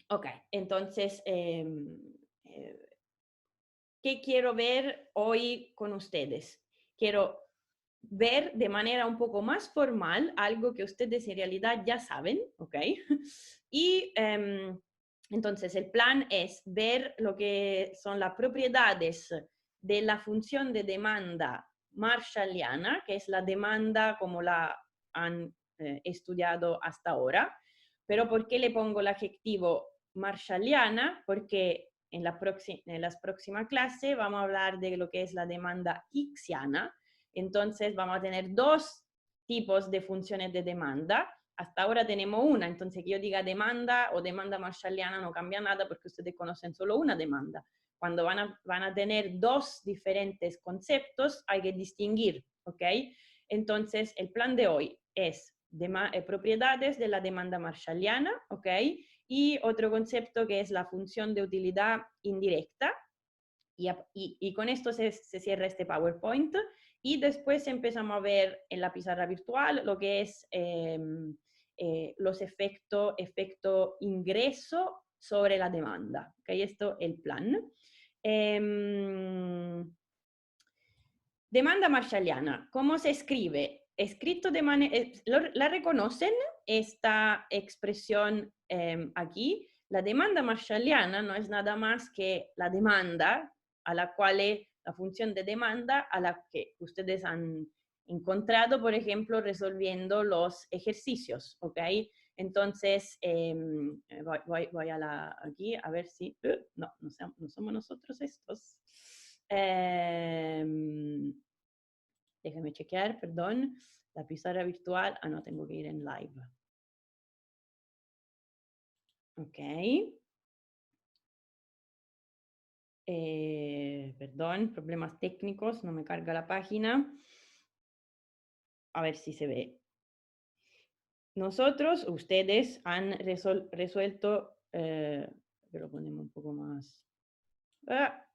Ok, entonces, ¿qué quiero ver hoy con ustedes? Quiero ver de manera un poco más formal algo que ustedes en realidad ya saben, ¿ok? Y entonces el plan es ver lo que son las propiedades de la función de demanda marshalliana, que es la demanda como la han estudiado hasta ahora. Pero ¿por qué le pongo el adjetivo marshalliana? Porque en las próximas clases vamos a hablar de lo que es la demanda hicksiana. Entonces vamos a tener dos tipos de funciones de demanda. Hasta ahora tenemos una, entonces que yo diga demanda o demanda marshalliana no cambia nada porque ustedes conocen solo una demanda. Cuando van a tener dos diferentes conceptos, hay que distinguir, ¿ok? Entonces, el plan de hoy es propiedades de la demanda marshalliana, ¿ok? Y otro concepto que es la función de utilidad indirecta. Y con esto se cierra este PowerPoint. Y después empezamos a ver en la pizarra virtual lo que es los efecto ingreso sobre la demanda. ¿Okay? Esto es el plan. Demanda marshalliana, ¿cómo se escribe? Escrito de manera, ¿la reconocen esta expresión aquí? La demanda marshalliana no es nada más que la demanda a la cual la función de demanda a la que ustedes han encontrado, por ejemplo, resolviendo los ejercicios, ¿ok? Entonces, voy aquí a ver si, no somos nosotros estos. Déjame chequear, perdón. La pizarra virtual. Ah, no, tengo que ir en live. Ok. Perdón, problemas técnicos, no me carga la página. A ver si se ve. Nosotros, ustedes han resuelto, lo ponemos un poco más. Está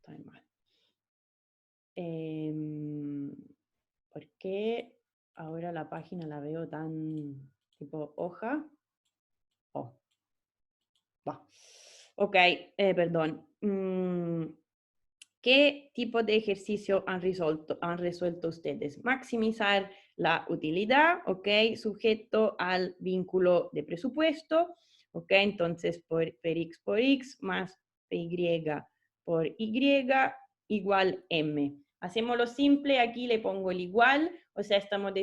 mal. ¿Por qué ahora la página la veo tan tipo hoja? Oh, va. Ok, perdón. ¿Qué tipo de ejercicio han resuelto ustedes? Maximizar la utilidad, ok, sujeto al vínculo de presupuesto, ok, entonces por x por x más py por y igual m. Hacémoslo simple, aquí le pongo el igual, o sea, estamos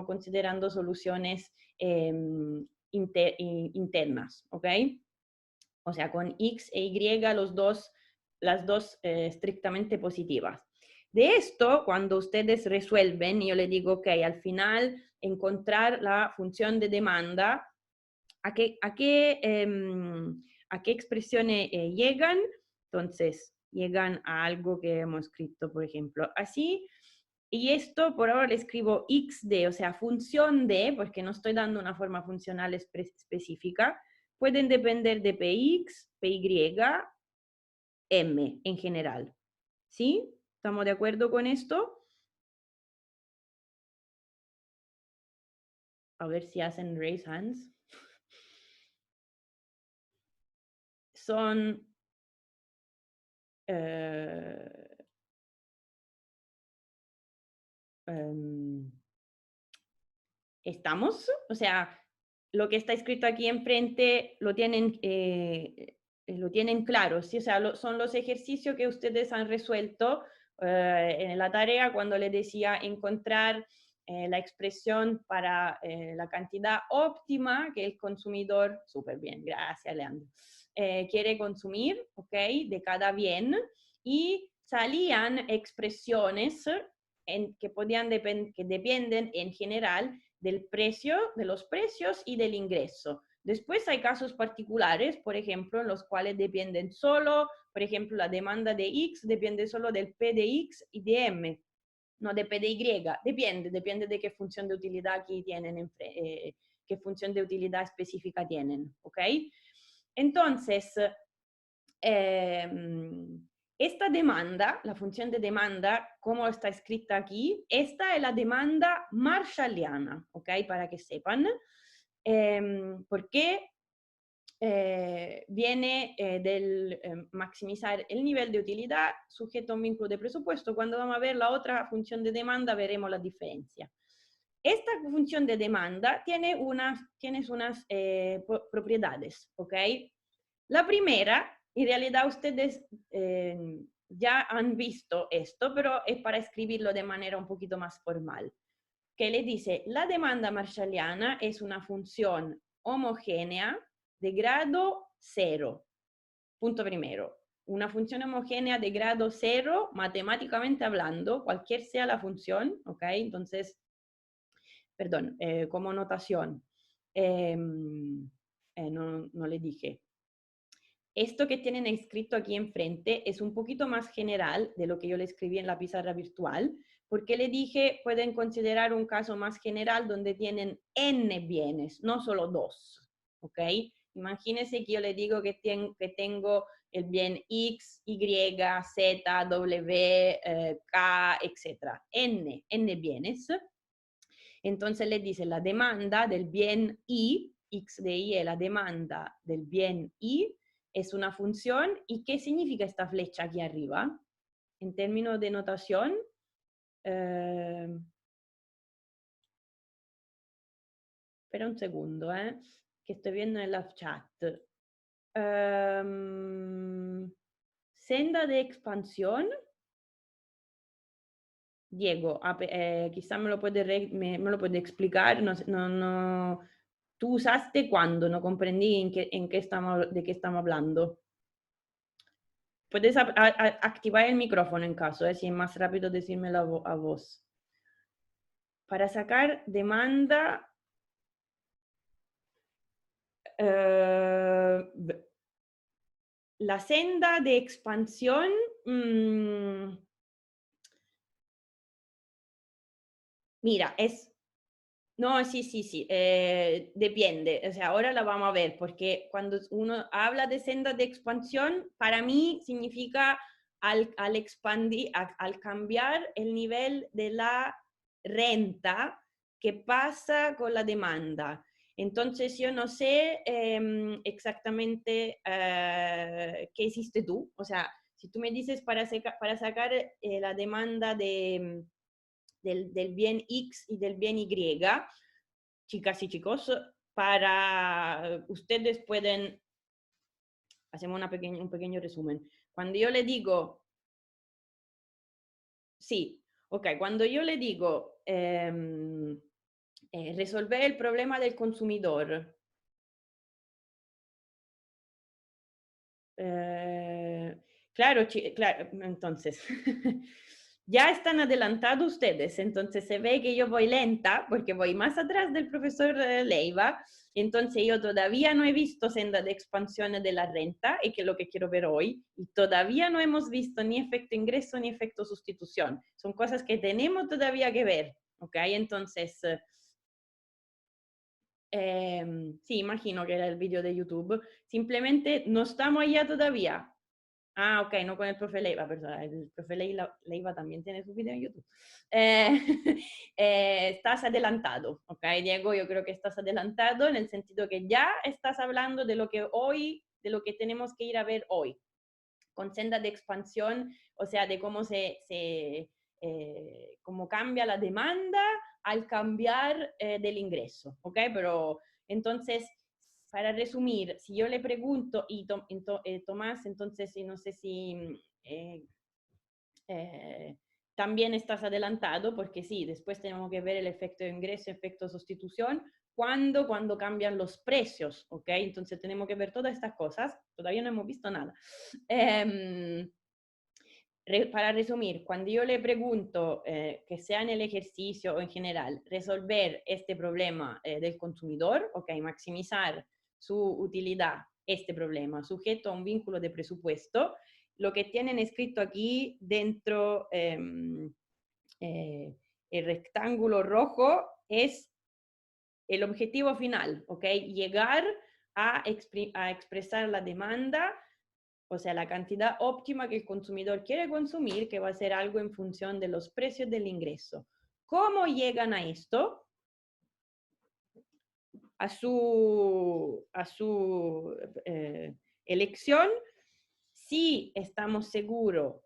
considerando soluciones internas, ok. O sea, con x e y las dos estrictamente positivas. De esto, cuando ustedes resuelven, yo les digo, ok, al final encontrar la función de demanda, ¿a qué expresiones llegan? Entonces, llegan a algo que hemos escrito, por ejemplo, así. Y esto por ahora le escribo xd, o sea, función de, porque no estoy dando una forma funcional específica, pueden depender de px, py, m en general. ¿Sí? ¿Estamos de acuerdo con esto? A ver si hacen raise hands. Son... ¿estamos? O sea, lo que está escrito aquí enfrente lo tienen claro, ¿sí? O sea, son los ejercicios que ustedes han resuelto en la tarea cuando les decía encontrar la expresión para la cantidad óptima que el consumidor, súper bien, gracias Leandro, quiere consumir, ¿ok? De cada bien, y salían expresiones que dependen en general del precio, de los precios y del ingreso. Después hay casos particulares, por ejemplo, en los cuales dependen solo, por ejemplo, la demanda de X depende solo del P de X y de M, no de P de Y, depende de qué función de utilidad aquí tienen, qué función de utilidad específica tienen, ¿ok? Entonces, esta demanda, la función de demanda, como está escrita aquí, esta es la demanda marshalliana, ¿ok? Para que sepan. ¿Por qué? viene del maximizar el nivel de utilidad sujeto a un vínculo de presupuesto. Cuando vamos a ver la otra función de demanda, veremos la diferencia. Esta función de demanda tiene unas propiedades, ¿ok? La primera, en realidad ustedes ya han visto esto, pero es para escribirlo de manera un poquito más formal, que le dice, la demanda marshalliana es una función homogénea de grado cero. Punto primero. Una función homogénea de grado cero, matemáticamente hablando, cualquier sea la función, ¿ok? Entonces, perdón, como notación, no le dije. Esto que tienen escrito aquí enfrente es un poquito más general de lo que yo le escribí en la pizarra virtual, porque le dije, pueden considerar un caso más general donde tienen n bienes, no solo dos, ¿ok? Imagínense que yo le digo que tengo el bien X, Y, Z, W, K, etc. N bienes. Entonces le dice la demanda del bien Y, X de Y es la demanda del bien Y, es una función. ¿Y qué significa esta flecha aquí arriba? En términos de notación, espera un segundo, que estoy viendo en la chat. Senda de expansión. Diego, quizá me lo puede explicar, no, tú usaste cuando, no comprendí de qué estamos hablando. Puedes activar el micrófono en caso, si es más rápido decírmelo a vos. Para sacar demanda, la senda de expansión, mira, no, sí, depende. O sea, ahora la vamos a ver, porque cuando uno habla de senda de expansión, para mí significa al expandir, al cambiar el nivel de la renta que pasa con la demanda. Entonces, yo no sé exactamente qué hiciste tú. O sea, si tú me dices para sacar la demanda del bien X y del bien Y, chicas y chicos, para ustedes pueden, hacemos un pequeño resumen. Cuando yo le digo, sí, ok, cuando yo le digo resolver el problema del consumidor, claro, claro, entonces, ya están adelantados ustedes, entonces se ve que yo voy lenta porque voy más atrás del profesor Leiva, entonces yo todavía no he visto senda de expansión de la renta, y que es lo que quiero ver hoy, y todavía no hemos visto ni efecto ingreso ni efecto sustitución. Son cosas que tenemos todavía que ver, ¿ok? Entonces, sí, imagino que era el vídeo de YouTube. Simplemente no estamos allá todavía. Ah, ok, no con el profe Leiva, perdón. El profe Leiva también tiene su video en YouTube. Estás adelantado, ok, Diego, yo creo que estás adelantado en el sentido que ya estás hablando de lo que hoy, de lo que tenemos que ir a ver hoy, con senda de expansión, o sea, de cómo cómo cambia la demanda al cambiar del ingreso, ¿ok? Pero entonces, para resumir, si yo le pregunto, y Tomás, entonces no sé si también estás adelantado, porque sí, después tenemos que ver el efecto de ingreso, efecto de sustitución, cuando cambian los precios, ¿ok? Entonces tenemos que ver todas estas cosas, todavía no hemos visto nada. Para resumir, cuando yo le pregunto, que sea en el ejercicio o en general, resolver este problema del consumidor, ok, maximizar su utilidad, este problema, sujeto a un vínculo de presupuesto, lo que tienen escrito aquí dentro el rectángulo rojo es el objetivo final, ok, llegar a expresar la demanda, o sea, la cantidad óptima que el consumidor quiere consumir, que va a ser algo en función de los precios del ingreso. ¿Cómo llegan a esto? su elección. Si estamos seguros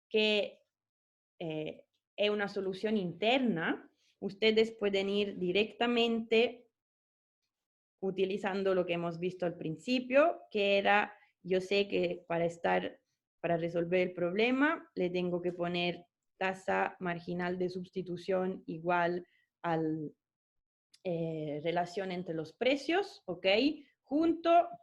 que es una solución interna, ustedes pueden ir directamente utilizando lo que hemos visto al principio, que era, yo sé que para resolver el problema, le tengo que poner tasa marginal de sustitución igual a relación entre los precios, ¿ok?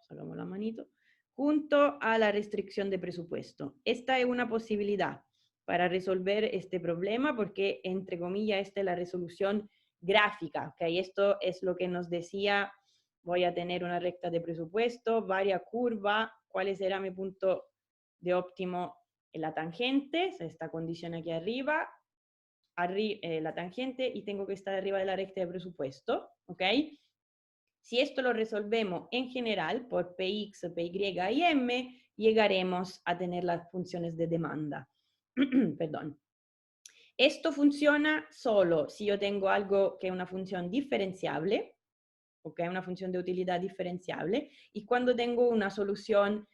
Sacamos la manito, junto a la restricción de presupuesto. Esta es una posibilidad para resolver este problema porque, entre comillas, esta es la resolución gráfica, ¿ok? Esto es lo que nos decía, voy a tener una recta de presupuesto, varias curvas, ¿cuál será mi punto de óptimo en la tangente? Esta condición aquí arriba, la tangente, y tengo que estar arriba de la recta de presupuesto, ¿ok? Si esto lo resolvemos en general por Px, Py y M, llegaremos a tener las funciones de demanda. Perdón. Esto funciona solo si yo tengo algo que es una función diferenciable, ¿ok? Una función de utilidad diferenciable, y cuando tengo una solución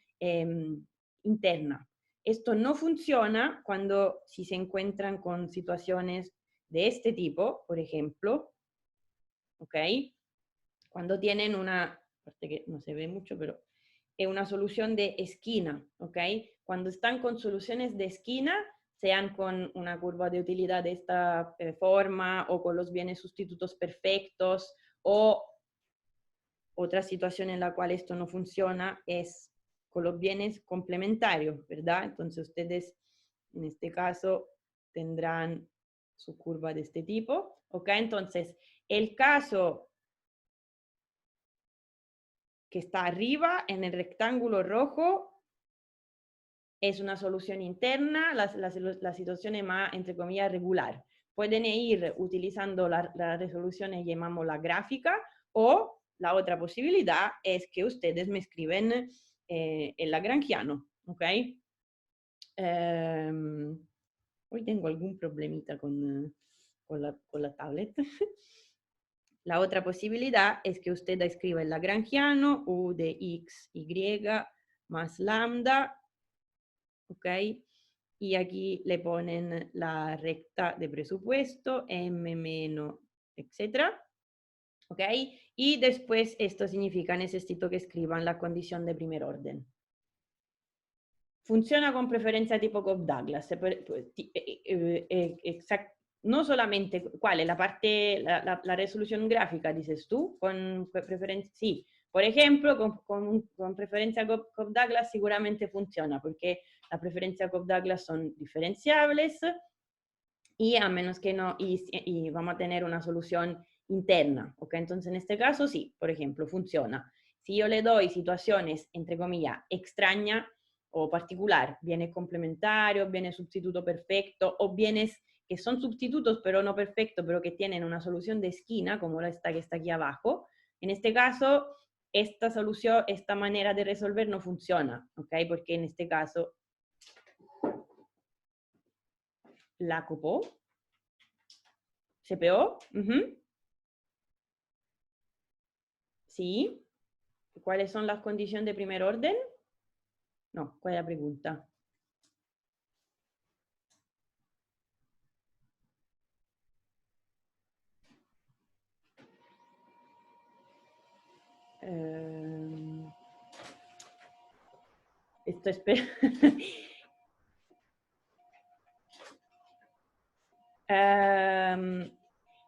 interna. Esto no funciona cuando si se encuentran con situaciones de este tipo, por ejemplo, ¿ok? Cuando tienen una, aparte que no se ve mucho, pero es una solución de esquina, ¿ok? Cuando están con soluciones de esquina, sean con una curva de utilidad de esta forma o con los bienes sustitutos perfectos, o otra situación en la cual esto no funciona es con los bienes complementarios, ¿verdad? Entonces ustedes en este caso tendrán su curva de este tipo, ¿ok? Entonces, el caso que está arriba en el rectángulo rojo es una solución interna, la situación es más, entre comillas, regular. Pueden ir utilizando la resolución que llamamos la gráfica, o la otra posibilidad es que ustedes me escriben el lagrangiano, ¿ok? Hoy tengo algún problemita con la tablet. La otra posibilidad es que usted escriba el lagrangiano, U de x, y más lambda, ¿ok? Y aquí le ponen la recta de presupuesto, m menos, etcétera, ¿ok? Y después esto significa, necesito que escriban la condición de primer orden. Funciona con preferencia tipo Cobb-Douglas. No solamente, ¿cuál es la parte, la resolución gráfica, dices tú? Con preferencia, sí. Por ejemplo, con preferencia Cobb-Douglas seguramente funciona, porque las preferencias Cobb-Douglas son diferenciables y a menos que no, y vamos a tener una solución interna, ¿ok? Entonces, en este caso, sí, por ejemplo, funciona. Si yo le doy situaciones, entre comillas, extrañas o particular, bienes complementarios, bienes sustituto perfecto, o bienes que son sustitutos pero no perfectos, pero que tienen una solución de esquina, como esta que está aquí abajo, en este caso, esta solución, esta manera de resolver no funciona, ¿ok? Porque en este caso, la copó, CPO, sí. ¿Cuáles son las condiciones de primer orden? No, ¿cuál es la pregunta? Esto espera.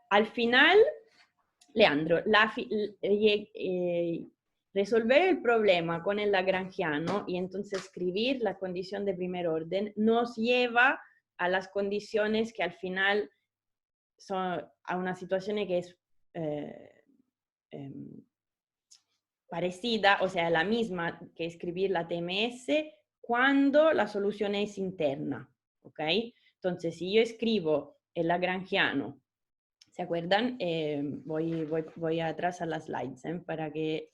Al final, Leandro, resolver el problema con el lagrangiano y entonces escribir la condición de primer orden nos lleva a las condiciones que al final son a una situación que es parecida, o sea, la misma que escribir la TMS cuando la solución es interna, ¿ok? Entonces, si yo escribo el lagrangiano, ¿se acuerdan? Voy atrás a las slides para que,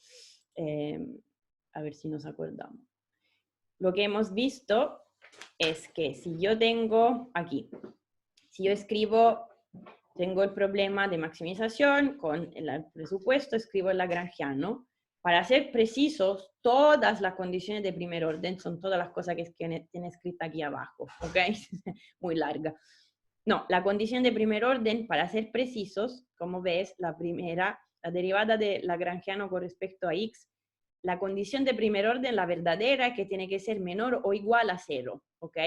a ver si nos acordamos. Lo que hemos visto es que si yo tengo aquí, si yo escribo tengo el problema de maximización con el presupuesto, escribo el lagrangiano. Para ser precisos, todas las condiciones de primer orden son todas las cosas que tiene escrita aquí abajo, ¿ok? Muy larga. No, la condición de primer orden, para ser precisos, como ves, la primera, la derivada de lagrangiano con respecto a x, la condición de primer orden, la verdadera, que tiene que ser menor o igual a 0, ¿ok?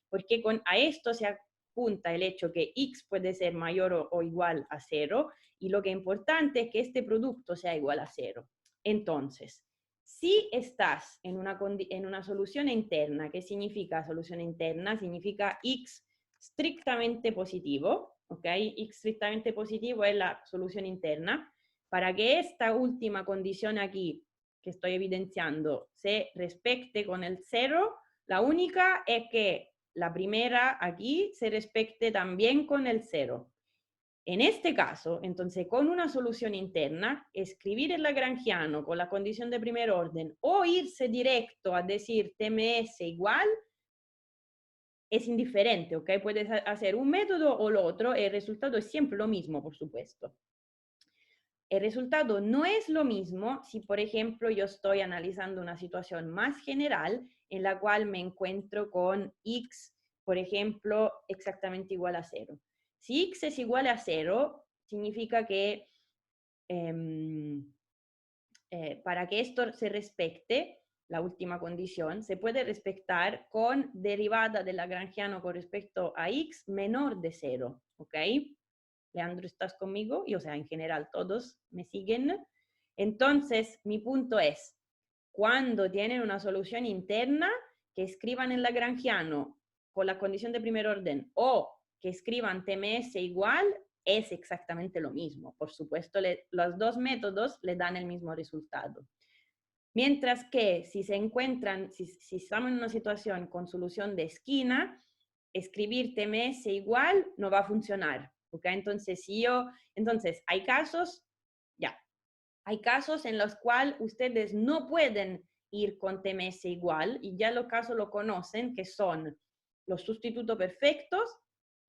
Porque a esto se apunta el hecho que x puede ser mayor o igual a 0, y lo que es importante es que este producto sea igual a 0. Entonces, si estás en una solución interna, ¿qué significa solución interna? Significa x estrictamente positivo, ¿ok? X estrictamente positivo es la solución interna. Para que esta última condición aquí, que estoy evidenciando, se respecte con el 0, la única es que la primera aquí se respecte también con el 0. En este caso, entonces, con una solución interna, escribir el lagrangiano con la condición de primer orden o irse directo a decir TMS igual es indiferente, ¿ok? Puedes hacer un método o lo otro, el resultado es siempre lo mismo, por supuesto. El resultado no es lo mismo si, por ejemplo, yo estoy analizando una situación más general en la cual me encuentro con x, por ejemplo, exactamente igual a 0. Si x es igual a 0, significa que para que esto se respecte, la última condición, se puede respetar con derivada del lagrangiano con respecto a x menor de 0, ¿ok? Leandro, ¿estás conmigo? Y, o sea, en general todos me siguen. Entonces, mi punto es, cuando tienen una solución interna, que escriban el lagrangiano con la condición de primer orden o que escriban TMS igual, es exactamente lo mismo. Por supuesto, los dos métodos le dan el mismo resultado. Mientras que si se encuentran, si estamos en una situación con solución de esquina, escribir TMS igual no va a funcionar. ¿Okay? Entonces, hay casos, hay casos en los cuales ustedes no pueden ir con TMS igual, y ya los casos lo conocen, que son los sustitutos perfectos,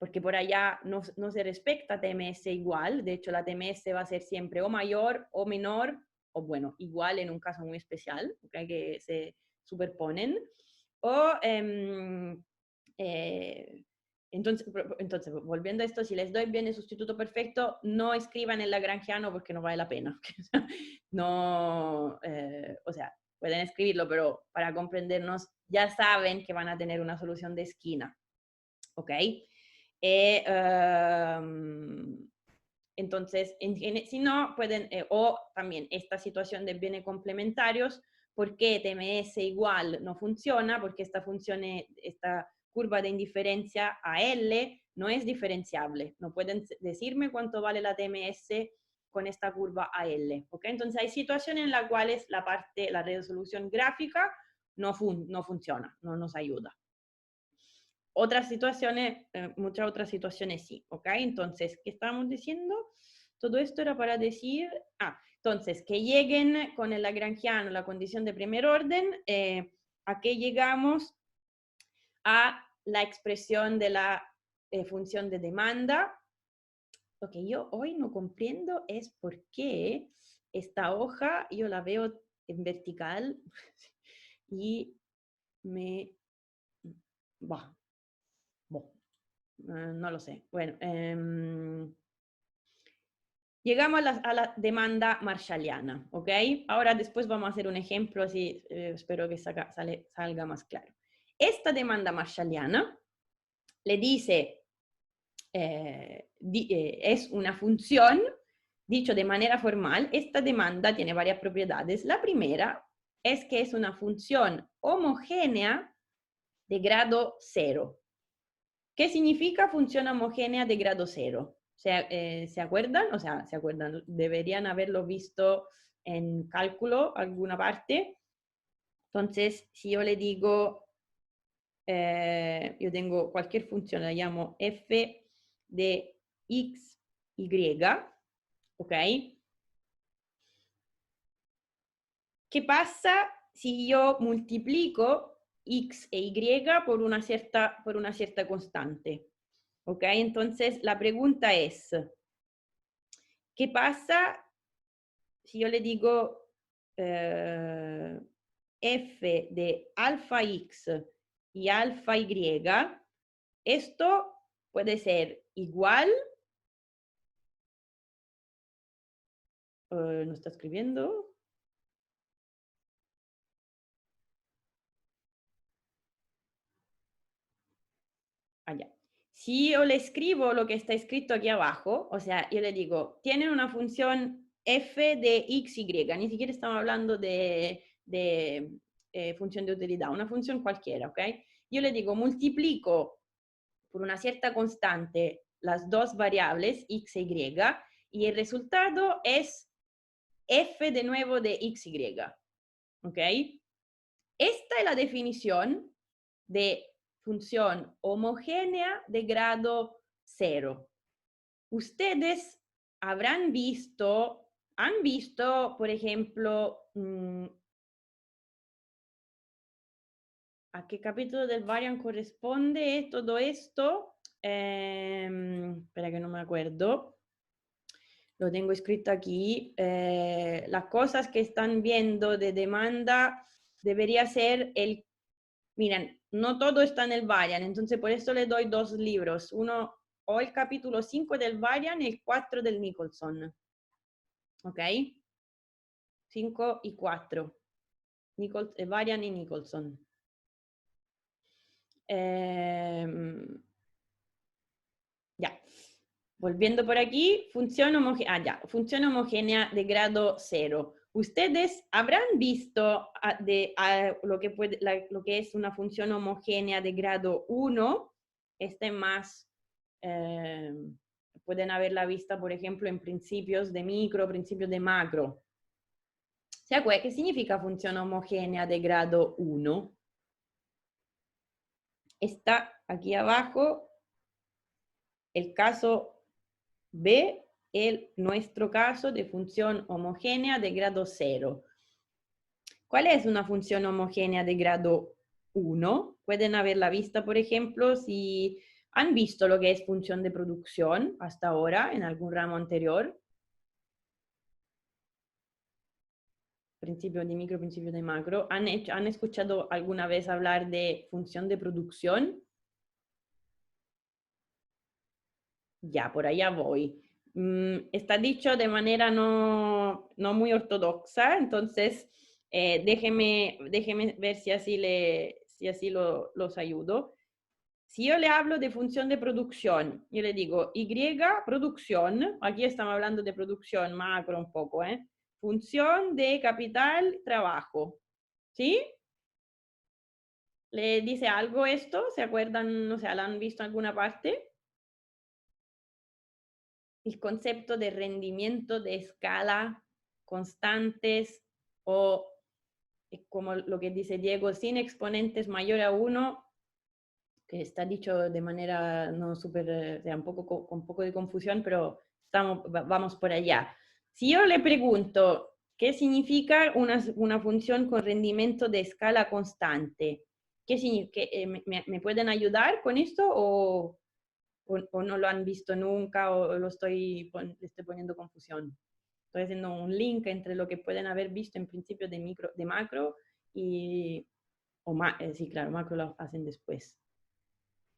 porque por allá no se respecta TMS igual, de hecho la TMS va a ser siempre o mayor o menor, o bueno, igual en un caso muy especial, ¿okay? Que se superponen, o entonces, volviendo a esto, si les doy bien el sustituto perfecto, no escriban el lagrangiano porque no vale la pena. No, o sea, pueden escribirlo, pero para comprendernos, ya saben que van a tener una solución de esquina. ¿Ok? Entonces, si no, pueden, o también esta situación de bienes complementarios, ¿por qué TMS igual no funciona? Porque esta curva de indiferencia a L no es diferenciable. No pueden decirme cuánto vale la TMS con esta curva a L. ¿Okay? Entonces hay situaciones en las cuales la resolución gráfica no funciona, no nos ayuda. Otras situaciones, muchas otras situaciones sí, ¿ok? Entonces, ¿qué estábamos diciendo? Todo esto era para decir, entonces, que lleguen con el lagrangiano, la condición de primer orden, ¿a qué llegamos? A la expresión de la función de demanda. Lo que yo hoy no comprendo es por qué esta hoja yo la veo en vertical y bah, no lo sé. Bueno, llegamos a la demanda marshalliana, ¿ok? Ahora después vamos a hacer un ejemplo, así espero que salga más claro. Esta demanda marshalliana le dice, es una función, dicho de manera formal, esta demanda tiene varias propiedades. La primera es que es una función homogénea de grado 0. ¿Qué significa función homogénea de grado 0? ¿Se acuerdan? O sea, ¿se acuerdan? Deberían haberlo visto en cálculo, alguna parte. Entonces, si yo le digo, yo tengo cualquier función, la llamo f de x, y, ¿ok? ¿Qué pasa si yo multiplico x e y por una cierta constante? ¿Ok? Entonces, la pregunta es, ¿Qué pasa si yo le digo f de alfa x y alfa y? Esto puede ser igual, no está escribiendo. Allá. Si yo le escribo lo que está escrito aquí abajo, o sea, yo le digo, tienen una función f de x, y, ni siquiera estamos hablando de función de utilidad, una función cualquiera, ¿ok? Yo le digo, multiplico por una cierta constante las dos variables x e y el resultado es f de nuevo de x, y, ¿ok? Esta es la definición de función homogénea de grado 0. Ustedes han visto, por ejemplo, ¿a qué capítulo del Variant corresponde todo esto? Espera que no me acuerdo. Lo tengo escrito aquí. Las cosas que están viendo de demanda debería ser el... Miren, no todo está en el Variant, entonces por eso le doy dos libros. Uno, o el capítulo 5 del Variant y el 4 del Nicholson. ¿Ok? 5 y 4. Variant y Nicholson. Ya. Volviendo por aquí, función homogénea de grado 0. Ustedes habrán visto lo que es una función homogénea de grado 1. Este más, pueden haberla vista, por ejemplo, en principios de micro, principios de macro. ¿Qué significa función homogénea de grado 1? Está aquí abajo el caso B, nuestro caso de función homogénea de grado 0. ¿Cuál es una función homogénea de grado 1? Pueden haberla vista, por ejemplo, si han visto lo que es función de producción hasta ahora en algún ramo anterior. Principio de micro, principio de macro. ¿Han escuchado alguna vez hablar de función de producción? Ya, por allá voy. Está dicho de manera no muy ortodoxa, entonces déjeme ver si así los ayudo. Si yo le hablo de función de producción, yo le digo Y producción, aquí estamos hablando de producción macro un poco, función de capital trabajo, ¿sí? ¿Le dice algo esto? ¿Se acuerdan? O sea, ¿la han visto en alguna parte? El concepto de rendimiento de escala constantes o, como lo que dice Diego, sin exponentes mayor a 1, que está dicho de manera no súper, un poco, con un poco de confusión, pero vamos por allá. Si yo le pregunto, ¿qué significa una función con rendimiento de escala constante? ¿Me pueden ayudar con esto o no lo han visto nunca o le estoy poniendo confusión? Estoy haciendo un link entre lo que pueden haber visto en principio de macro y... sí, claro, macro lo hacen después.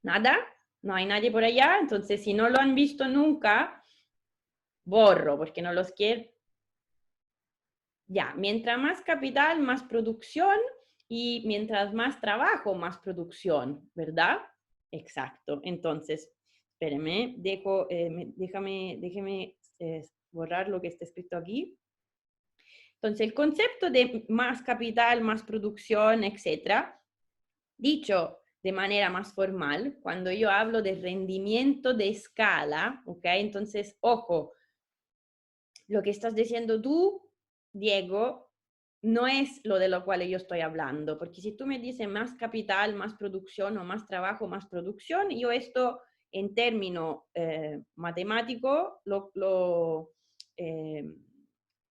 ¿Nada? ¿No hay nadie por allá? Entonces, si no lo han visto nunca, borro, porque no los quiero. Ya, mientras más capital, más producción, y mientras más trabajo, más producción, ¿verdad? Exacto. Entonces, espérenme, déjeme borrar lo que está escrito aquí. Entonces, el concepto de más capital, más producción, etcétera, dicho de manera más formal, cuando yo hablo de rendimiento de escala, ¿ok? Entonces, ojo, lo que estás diciendo tú, Diego, no es lo de lo cual yo estoy hablando, porque si tú me dices más capital, más producción o más trabajo, más producción, yo esto en término matemático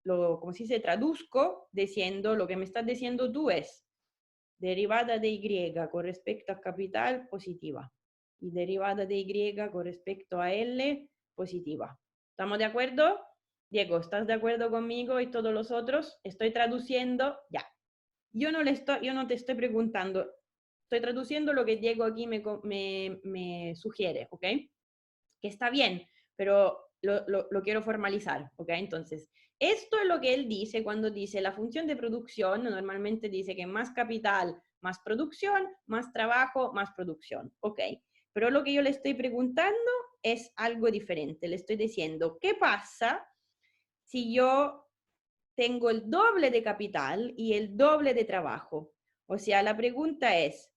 ¿cómo se dice? Traduzco diciendo, lo que me estás diciendo tú es derivada de Y con respecto a capital positiva y derivada de Y con respecto a L positiva. ¿Estamos de acuerdo? Diego, ¿estás de acuerdo conmigo y todos los otros? Estoy traduciendo, ya. Yo no te estoy preguntando, estoy traduciendo lo que Diego aquí me sugiere, ¿ok? Que está bien, pero lo quiero formalizar, ¿ok? Entonces, esto es lo que él dice cuando dice la función de producción, normalmente dice que más capital, más producción, más trabajo, más producción, ¿ok? Pero lo que yo le estoy preguntando es algo diferente. Le estoy diciendo, ¿qué pasa si yo tengo el doble de capital y el doble de trabajo? O sea, la pregunta es,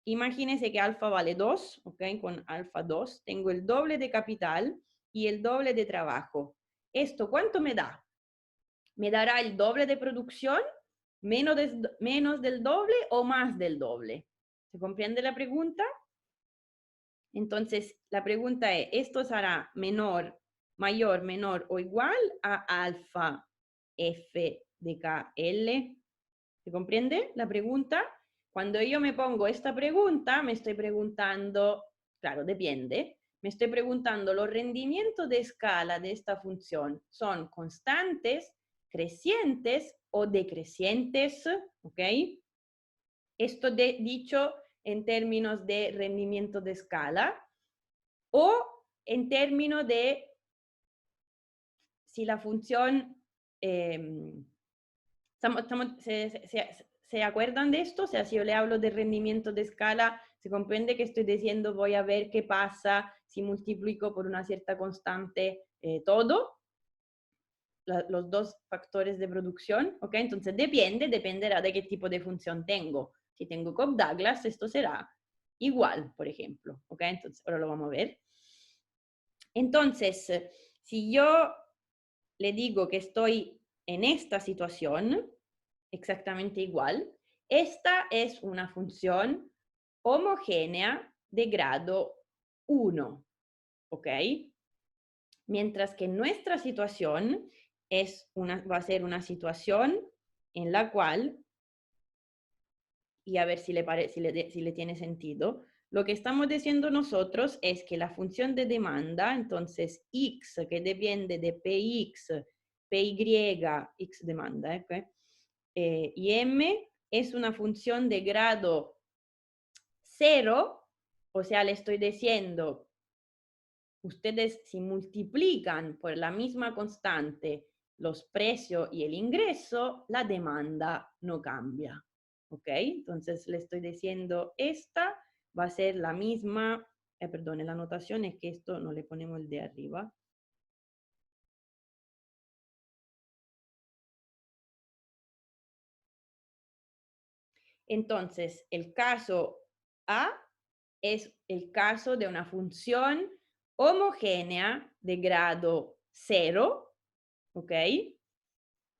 imagínense que alfa vale 2, ¿ok? Con alfa 2 tengo el doble de capital y el doble de trabajo. ¿Esto cuánto me da? ¿Me dará el doble de producción, menos del doble o más del doble? ¿Se comprende la pregunta? Entonces, la pregunta es, ¿esto será mayor, menor o igual a alfa F de KL? ¿Se comprende la pregunta? Cuando yo me pongo esta pregunta, me estoy preguntando, claro, depende, me estoy preguntando, ¿los rendimientos de escala de esta función son constantes, crecientes o decrecientes? ¿Ok? Esto dicho en términos de rendimiento de escala o en términos de si la función... ¿Se acuerdan de esto? O sea, si yo le hablo de rendimiento de escala, se comprende que estoy diciendo voy a ver qué pasa si multiplico por una cierta constante todo, los dos factores de producción, ¿ok? Entonces dependerá de qué tipo de función tengo. Si tengo Cobb-Douglas, esto será igual, por ejemplo, ¿ok? Entonces, ahora lo vamos a ver. Entonces, si yo le digo que estoy en esta situación, exactamente igual, esta es una función homogénea de grado 1, ¿ok? Mientras que nuestra situación va a ser una situación en la cual, y a ver si le tiene sentido, lo que estamos diciendo nosotros es que la función de demanda, entonces x, que depende de px, py, x demanda, ¿ok? Y m es una función de grado 0, o sea, le estoy diciendo, ustedes si multiplican por la misma constante los precios y el ingreso, la demanda no cambia. ¿Ok? Entonces le estoy diciendo, esta va a ser la misma, perdón, la anotación es que esto no le ponemos el de arriba. Entonces, el caso A es el caso de una función homogénea de grado 0, ¿ok?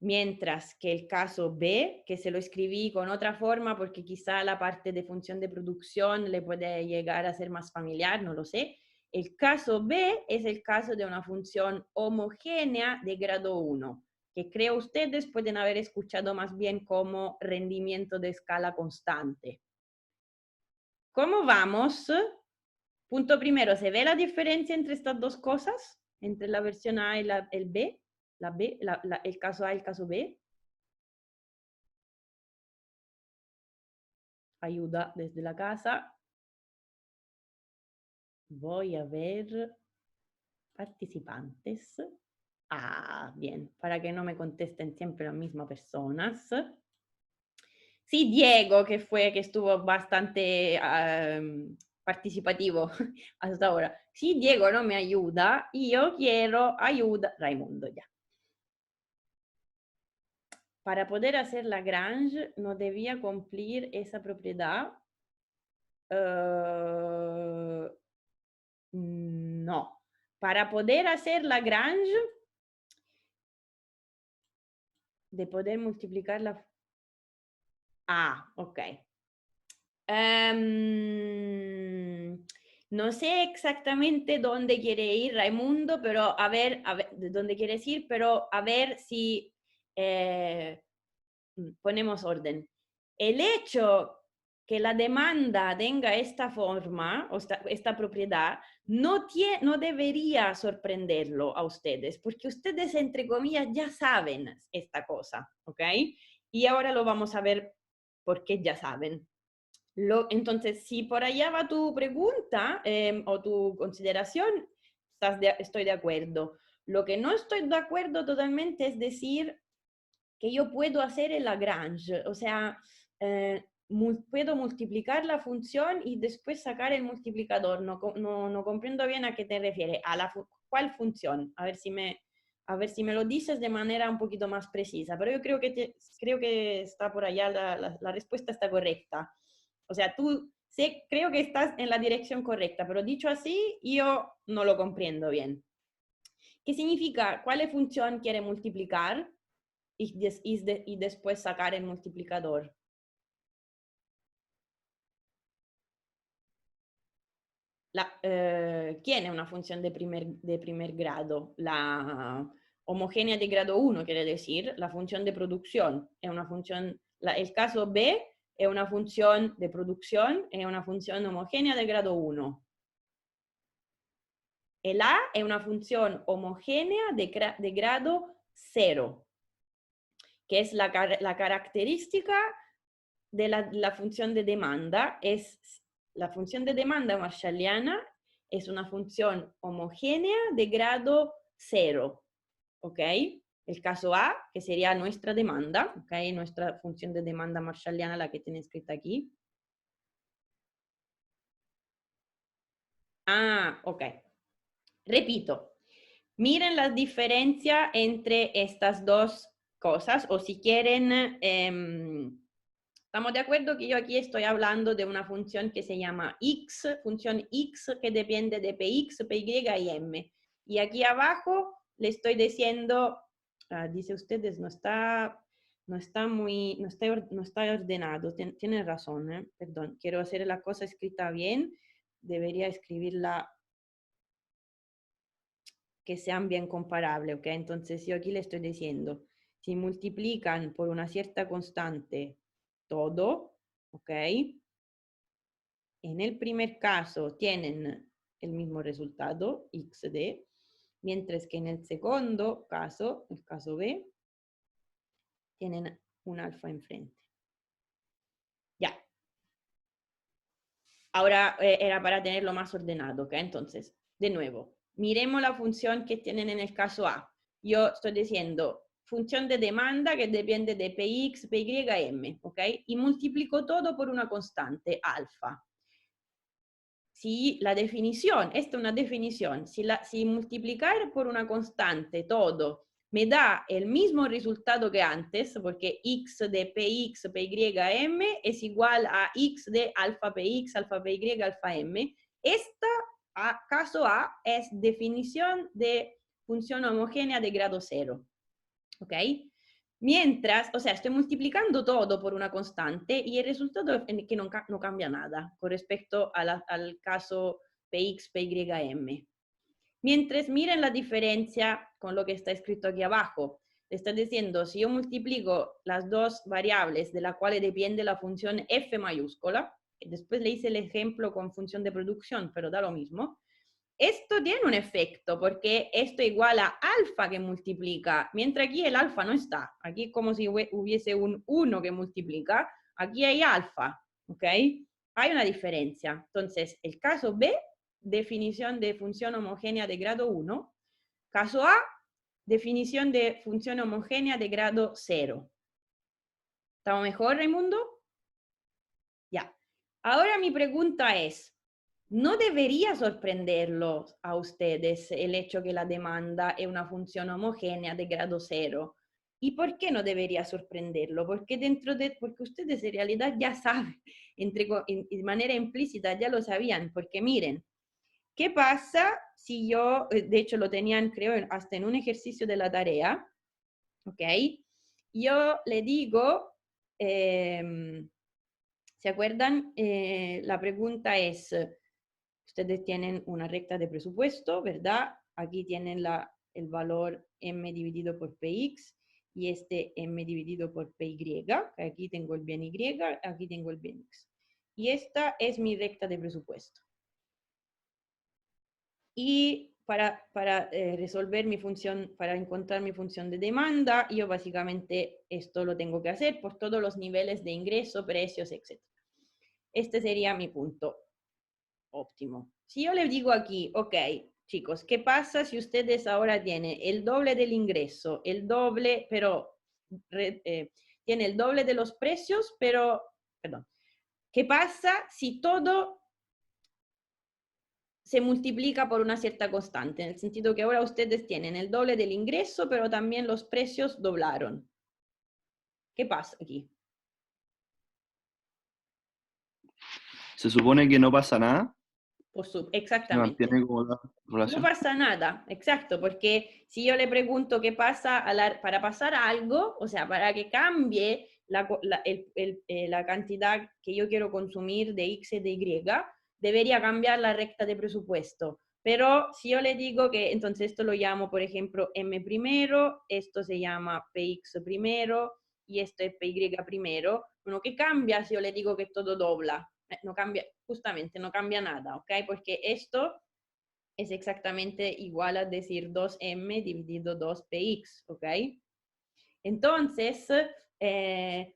Mientras que el caso B, que se lo escribí con otra forma porque quizá la parte de función de producción le puede llegar a ser más familiar, no lo sé. El caso B es el caso de una función homogénea de grado 1, que creo ustedes pueden haber escuchado más bien como rendimiento de escala constante. ¿Cómo vamos? Punto primero, ¿se ve la diferencia entre estas dos cosas? Entre la versión A y el B, el caso A y el caso B. Ayuda desde la casa. Voy a ver participantes. Ah, bien, para que no me contesten siempre las mismas personas. Sí, Diego, que estuvo bastante participativo hasta ahora. Sí, Diego no me ayuda y yo quiero ayuda. Raimundo, ya. Para poder hacer Lagrange no debía cumplir esa propiedad. No. Para poder hacer Lagrange, de poder multiplicar la... Ah, ok. No sé exactamente dónde quiere ir Raimundo, pero a ver dónde quieres ir, pero a ver si ponemos orden. El hecho que la demanda tenga esta forma o esta propiedad no debería sorprenderlo a ustedes, porque ustedes, entre comillas, ya saben esta cosa, ¿ok? Y ahora lo vamos a ver por qué ya saben. Entonces, si por allá va tu pregunta o tu consideración, estoy de acuerdo. Lo que no estoy de acuerdo totalmente es decir que yo puedo hacer el Lagrange, o sea, puedo multiplicar la función y después sacar el multiplicador. No comprendo bien a qué te refieres. ¿Cuál función? A ver si me lo dices de manera un poquito más precisa. Pero yo creo que está por allá, la respuesta está correcta. O sea, creo que estás en la dirección correcta, pero dicho así, yo no lo comprendo bien. ¿Qué significa? ¿Cuál función quiere multiplicar? Y después sacar el multiplicador. ¿Quién es una función de primer grado? La homogénea de grado 1, quiere decir, la función de producción. Es una función, el caso B es una función de producción, es una función homogénea de grado 1. El A es una función homogénea de grado 0, que es la característica de la función de demanda. La función de demanda marshalliana es una función homogénea de grado 0, ¿ok? El caso A, que sería nuestra demanda, ¿ok? Nuestra función de demanda marshalliana, la que tiene escrita aquí. Ah, ok. Repito, miren la diferencia entre estas dos cosas, o si quieren, estamos de acuerdo que yo aquí estoy hablando de una función que se llama x, función x que depende de px, py y m. Y aquí abajo le estoy diciendo, dice ustedes, no está ordenado. Tienen razón, perdón, quiero hacer la cosa escrita bien, debería escribirla que sean bien comparables, ¿ok? Entonces yo aquí le estoy diciendo, si multiplican por una cierta constante todo, ¿ok? En el primer caso tienen el mismo resultado, xd, mientras que en el segundo caso, el caso B, tienen un alfa enfrente. Ya. Ahora era para tenerlo más ordenado, ¿ok? Entonces, de nuevo, miremos la función que tienen en el caso A. Yo estoy diciendo función de demanda que depende de Px, Py, M, ¿ok? Y multiplico todo por una constante, alfa. Si la definición, esta es una definición, si multiplicar por una constante todo me da el mismo resultado que antes, porque x de px, py, m es igual a x de alfa px, alfa py, alfa m. Esta, caso A, es definición de función homogénea de grado 0. ¿Ok? Mientras, o sea, estoy multiplicando todo por una constante y el resultado es que no cambia nada con respecto al caso px, py, m. Mientras, miren la diferencia con lo que está escrito aquí abajo. Le está diciendo, si yo multiplico las dos variables de las cuales depende la función f mayúscula, después le hice el ejemplo con función de producción, pero da lo mismo, esto tiene un efecto, porque esto igual a alfa que multiplica, mientras aquí el alfa no está. Aquí es como si hubiese un 1 que multiplica, aquí hay alfa, ¿ok? Hay una diferencia. Entonces, el caso B, definición de función homogénea de grado 1. Caso A, definición de función homogénea de grado 0. ¿Estamos mejor, Raimundo? Ya. Ahora mi pregunta es, ¿no debería sorprenderlos a ustedes el hecho que la demanda es una función homogénea de grado 0? ¿Y por qué no debería sorprenderlo? Porque porque ustedes en realidad ya saben, de manera implícita ya lo sabían, porque miren, ¿qué pasa si yo, de hecho lo tenían creo hasta en un ejercicio de la tarea, ¿ok? Yo le digo, ¿se acuerdan? La pregunta es, ustedes tienen una recta de presupuesto, ¿verdad? Aquí tienen el valor m dividido por px y este m dividido por py. Aquí tengo el bien y, aquí tengo el bien x. y esta es mi recta de presupuesto. Y para resolver mi función, para encontrar mi función de demanda, yo básicamente esto lo tengo que hacer por todos los niveles de ingreso, precios, etc. Este sería mi punto óptimo. Si yo les digo aquí, ok, chicos, ¿qué pasa si ustedes ahora tienen el doble del ingreso, el doble, pero tiene el doble de los precios, pero, perdón, ¿qué pasa si todo se multiplica por una cierta constante? En el sentido que ahora ustedes tienen el doble del ingreso, pero también los precios doblaron. ¿Qué pasa aquí? Se supone que no pasa nada, se Exactamente. mantiene como la No relación. pasa nada, exacto, porque si yo le pregunto qué pasa para pasar a algo, o sea, para que cambie la cantidad que yo quiero consumir de X y de Y, debería cambiar la recta de presupuesto. Pero si yo le digo que, entonces esto lo llamo, por ejemplo, M primero, esto se llama PX primero y esto es PY primero, bueno, ¿qué cambia si yo le digo que todo dobla? No cambia, justamente no cambia nada, ¿ok? Porque esto es exactamente igual a decir 2m dividido 2px, ¿ok? Entonces,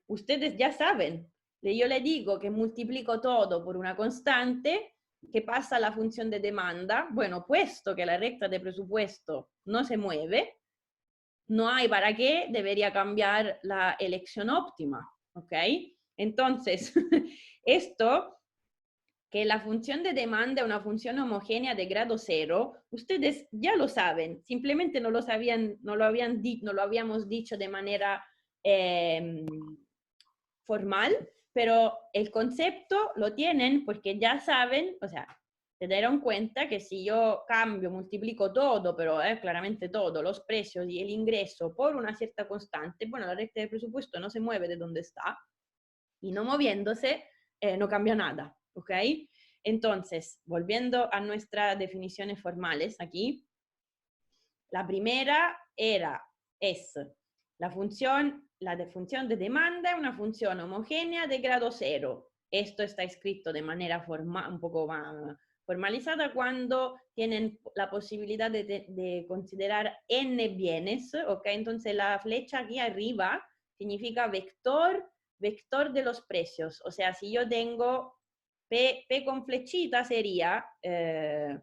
ustedes ya saben, yo le digo que multiplico todo por una constante, que pasa a la función de demanda. Bueno, puesto que la recta de presupuesto no se mueve, no hay para qué, debería cambiar la elección óptima, ¿ok? Entonces, esto que la función de demanda es una función homogénea de grado cero, ustedes ya lo saben, simplemente no lo habíamos dicho de manera formal, pero el concepto lo tienen porque ya saben, o sea, se dieron cuenta que si yo cambio, multiplico todo, pero claramente todo, los precios y el ingreso por una cierta constante, bueno, la recta de presupuesto no se mueve de donde está y no moviéndose, no cambia nada, ¿ok? Entonces, volviendo a nuestras definiciones formales aquí, la primera es la función de demanda es una función homogénea de grado cero. Esto está escrito de manera un poco más formalizada cuando tienen la posibilidad de considerar n bienes, ¿ok? Entonces la flecha aquí arriba significa vector de los precios. O sea, si yo tengo P con flechita sería P1,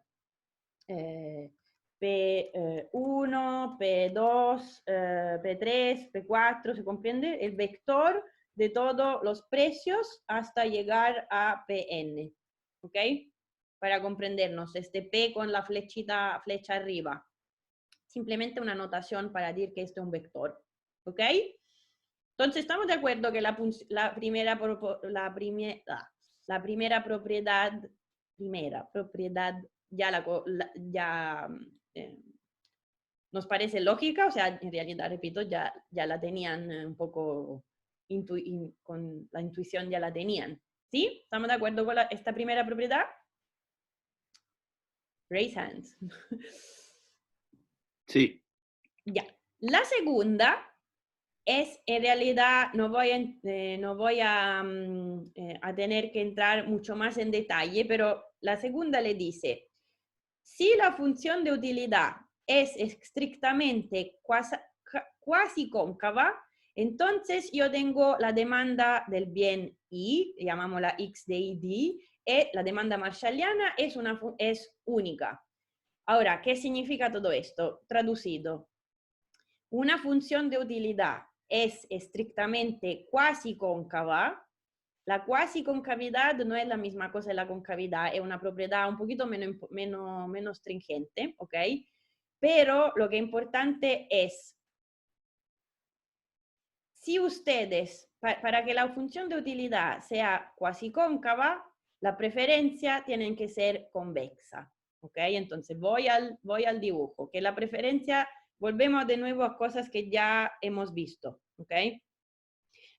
P2, P3, P4, ¿se comprende? El vector de todos los precios hasta llegar a Pn, ¿ok? Para comprendernos, este P con la flecha arriba. Simplemente una notación para decir que esto es un vector, ¿ok? Entonces, estamos de acuerdo que la primera propiedad ya nos parece lógica, o sea, en realidad, repito, ya la tenían un poco con la intuición, ya la tenían. ¿Sí? ¿Estamos de acuerdo con esta primera propiedad? Raise hands. Sí. Ya. La segunda es, en realidad, no voy a tener que entrar mucho más en detalle, pero la segunda le dice, si la función de utilidad es estrictamente cuasi cóncava, entonces yo tengo la demanda del bien I, llamámosla X de ID, y la demanda marshalliana es única. Ahora, ¿qué significa todo esto? Traducido, una función de utilidad es estrictamente cuasi cóncava. La cuasi concavidad no es la misma cosa que la concavidad, es una propiedad un poquito menos stringente, ¿ok? Pero lo que es importante es, si ustedes, para que la función de utilidad sea cuasi cóncava, la preferencia tiene que ser convexa, ¿ok? Entonces voy al dibujo, que la preferencia, volvemos de nuevo a cosas que ya hemos visto, ¿ok?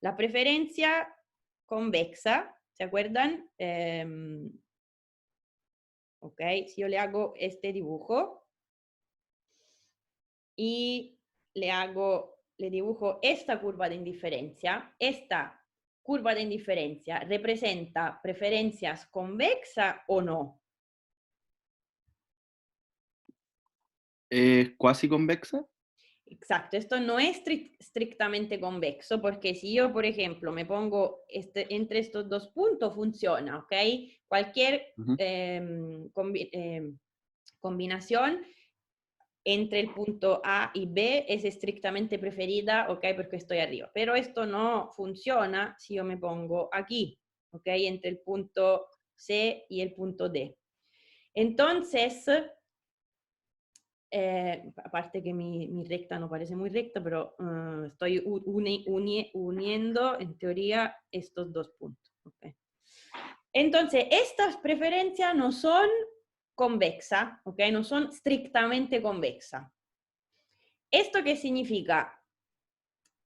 La preferencia convexa, ¿se acuerdan? Ok, si yo le hago este dibujo y le dibujo esta curva de indiferencia, esta curva de indiferencia representa preferencias convexa o no? ¿Es cuasi convexa? Exacto, esto no es estrictamente convexo, porque si yo, por ejemplo, me pongo entre estos dos puntos, funciona, ¿ok? Cualquier combinación entre el punto A y B es estrictamente preferida, ¿ok? Porque estoy arriba. Pero esto no funciona si yo me pongo aquí, ¿ok? Entre el punto C y el punto D. Entonces, aparte que mi recta no parece muy recta, pero estoy uniendo en teoría estos dos puntos. ¿Okay? Entonces, estas preferencias no son convexas, ¿ok? No son estrictamente convexas. ¿Esto qué significa?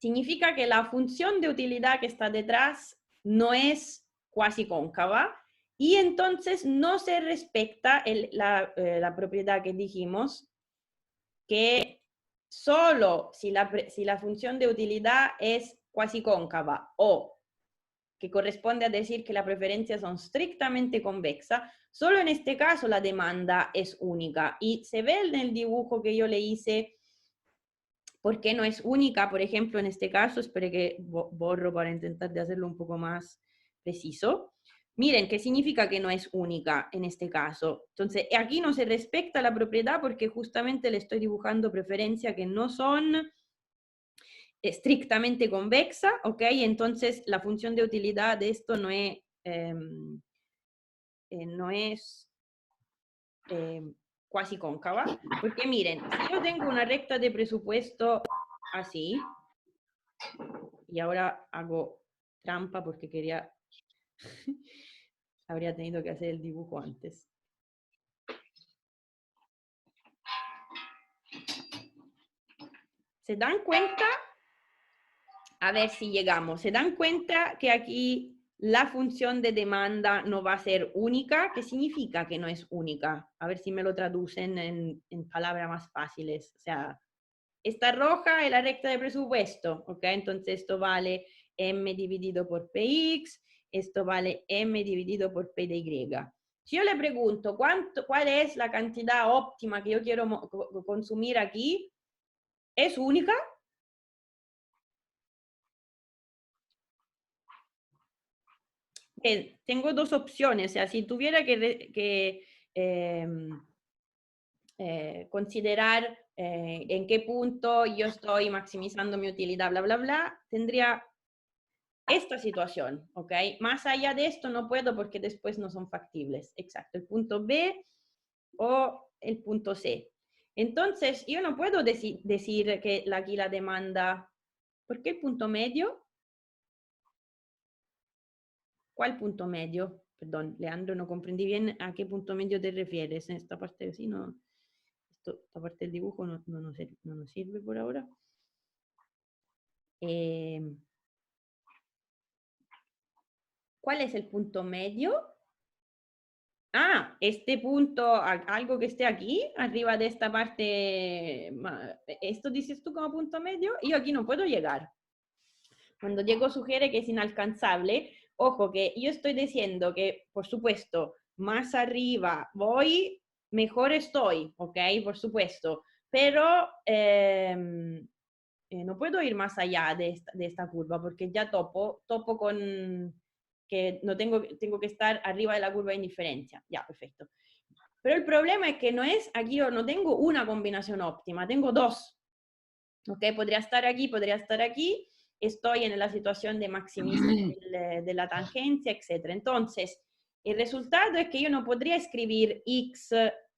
Significa que la función de utilidad que está detrás no es cuasi cóncava y entonces no se respeta la propiedad que dijimos, que solo si la función de utilidad es cuasi cóncava o que corresponde a decir que las preferencias son estrictamente convexas, solo en este caso la demanda es única. Y se ve en el dibujo que yo le hice por qué no es única, por ejemplo, en este caso, espero que borro para intentar de hacerlo un poco más preciso. Miren, ¿qué significa que no es única en este caso? Entonces, aquí no se respeta la propiedad porque justamente le estoy dibujando preferencias que no son estrictamente convexa, ¿ok? Entonces, la función de utilidad de esto no es cuasi cóncava, porque miren, si yo tengo una recta de presupuesto así, y ahora hago trampa porque quería, habría tenido que hacer el dibujo antes. ¿Se dan cuenta? A ver si llegamos. ¿Se dan cuenta que aquí la función de demanda no va a ser única? ¿Qué significa que no es única? A ver si me lo traducen en palabras más fáciles. O sea, esta roja es la recta de presupuesto, ¿ok? Entonces esto vale m dividido por px, esto vale m dividido por p de y. Si yo le pregunto cuál es la cantidad óptima que yo quiero consumir aquí, ¿es única? Tengo dos opciones, o sea, si tuviera que considerar en qué punto yo estoy maximizando mi utilidad, bla, bla, bla, tendría esta situación, ¿ok? Más allá de esto no puedo porque después no son factibles. Exacto, el punto B o el punto C. Entonces, yo no puedo decir que aquí la demanda, ¿por qué el punto medio? ¿Cuál punto medio? Perdón, Leandro, no comprendí bien a qué punto medio te refieres. En esta parte sí, no, esta parte del dibujo no nos sirve por ahora. ¿Cuál es el punto medio? Ah, este punto, algo que esté aquí, arriba de esta parte, ¿esto dices tú como punto medio? Yo aquí no puedo llegar. Cuando Diego sugiere que es inalcanzable, ojo que yo estoy diciendo que, por supuesto, más arriba voy, mejor estoy, ¿ok? Por supuesto. Pero no puedo ir más allá de esta curva porque ya topo con que no tengo que estar arriba de la curva de indiferencia. Ya, perfecto. Pero el problema es que no es, aquí yo no tengo una combinación óptima, tengo dos. ¿Ok? Podría estar aquí, estoy en la situación de maximización de la tangencia, etc. Entonces, el resultado es que yo no podría escribir x,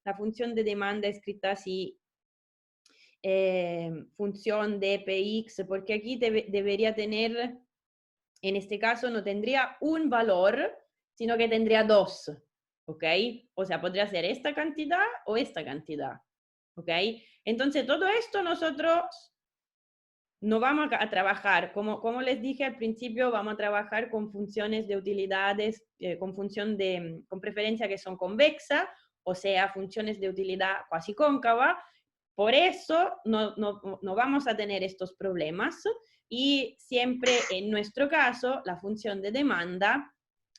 la función de demanda escrita así, función de px, porque aquí debería tener, en este caso no tendría un valor, sino que tendría dos, ¿ok? O sea, podría ser esta cantidad o esta cantidad, ¿ok? Entonces, todo esto nosotros no vamos a trabajar, como les dije al principio, vamos a trabajar con funciones de utilidades, con preferencia que son convexas, o sea, funciones de utilidad cuasi cóncava. Por eso no vamos a tener estos problemas, Y siempre en nuestro caso, la función de demanda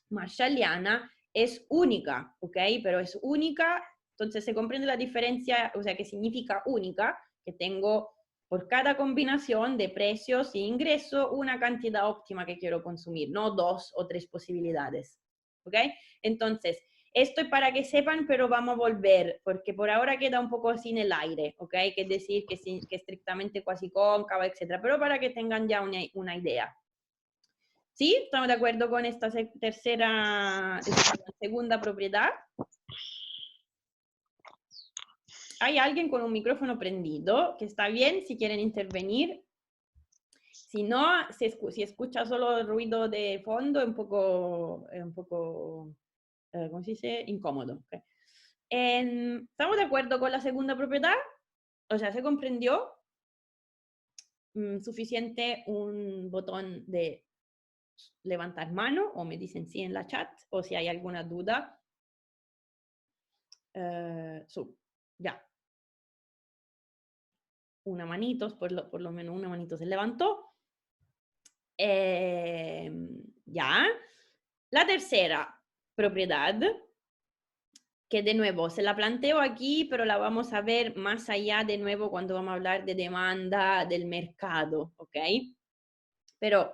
marshalliana es única, ¿ok? Pero es única, entonces se comprende la diferencia, o sea, que significa única, que tengo por cada combinación de precios e ingreso una cantidad óptima que quiero consumir, no 2 o 3 posibilidades, ¿ok? Entonces, esto es para que sepan, pero vamos a volver, porque por ahora queda un poco así en el aire, ¿ok? Que es decir, que estrictamente cuasi cóncava, etc. Pero para que tengan ya una idea. ¿Sí? ¿Estamos de acuerdo con esta segunda propiedad? Hay alguien con un micrófono prendido, que está bien si quieren intervenir. Si no, si escucha solo ruido de fondo, es un poco ¿cómo se dice? Incómodo. Okay. ¿Estamos de acuerdo con la segunda propiedad? O sea, ¿se comprendió? Suficiente un botón de levantar mano o me dicen sí en la chat o si hay alguna duda. Ya. Una manito, por lo menos una manito se levantó. Ya. La tercera propiedad, que de nuevo se la planteo aquí, pero la vamos a ver más allá de nuevo cuando vamos a hablar de demanda del mercado, ¿ok? Pero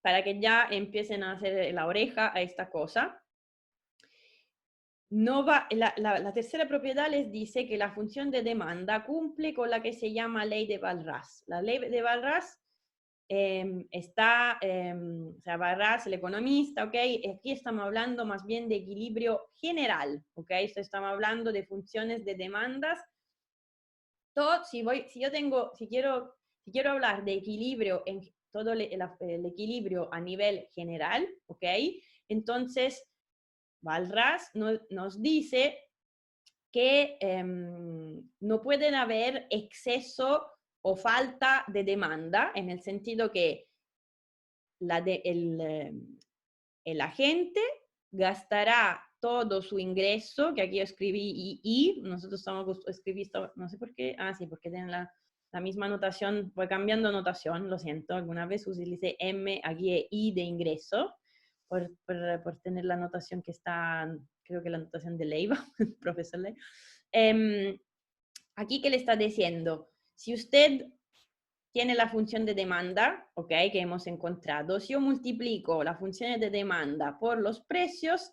para que ya empiecen a hacer la oreja a esta cosa, la tercera propiedad les dice que la función de demanda cumple con la que se llama ley de Walras. La ley de Walras o sea, Walras, el economista, ¿ok? Aquí estamos hablando más bien de equilibrio general, ¿ok? Estamos hablando de funciones de demandas. Si quiero hablar de equilibrio en todo el equilibrio a nivel general, ¿ok? Entonces, Walras nos dice que no pueden haber exceso o falta de demanda, en el sentido que el agente gastará todo su ingreso, que aquí yo escribí I, nosotros escribiendo, no sé por qué, sí, porque tienen la misma notación, voy cambiando notación, lo siento, alguna vez utilicé M, aquí es I de ingreso, por tener la notación que está, creo que la notación de Leiva, el profesor Leiva. Aquí, ¿qué le está diciendo? Si usted tiene la función de demanda, ¿ok? Que hemos encontrado. Si yo multiplico las funciones de demanda por los precios,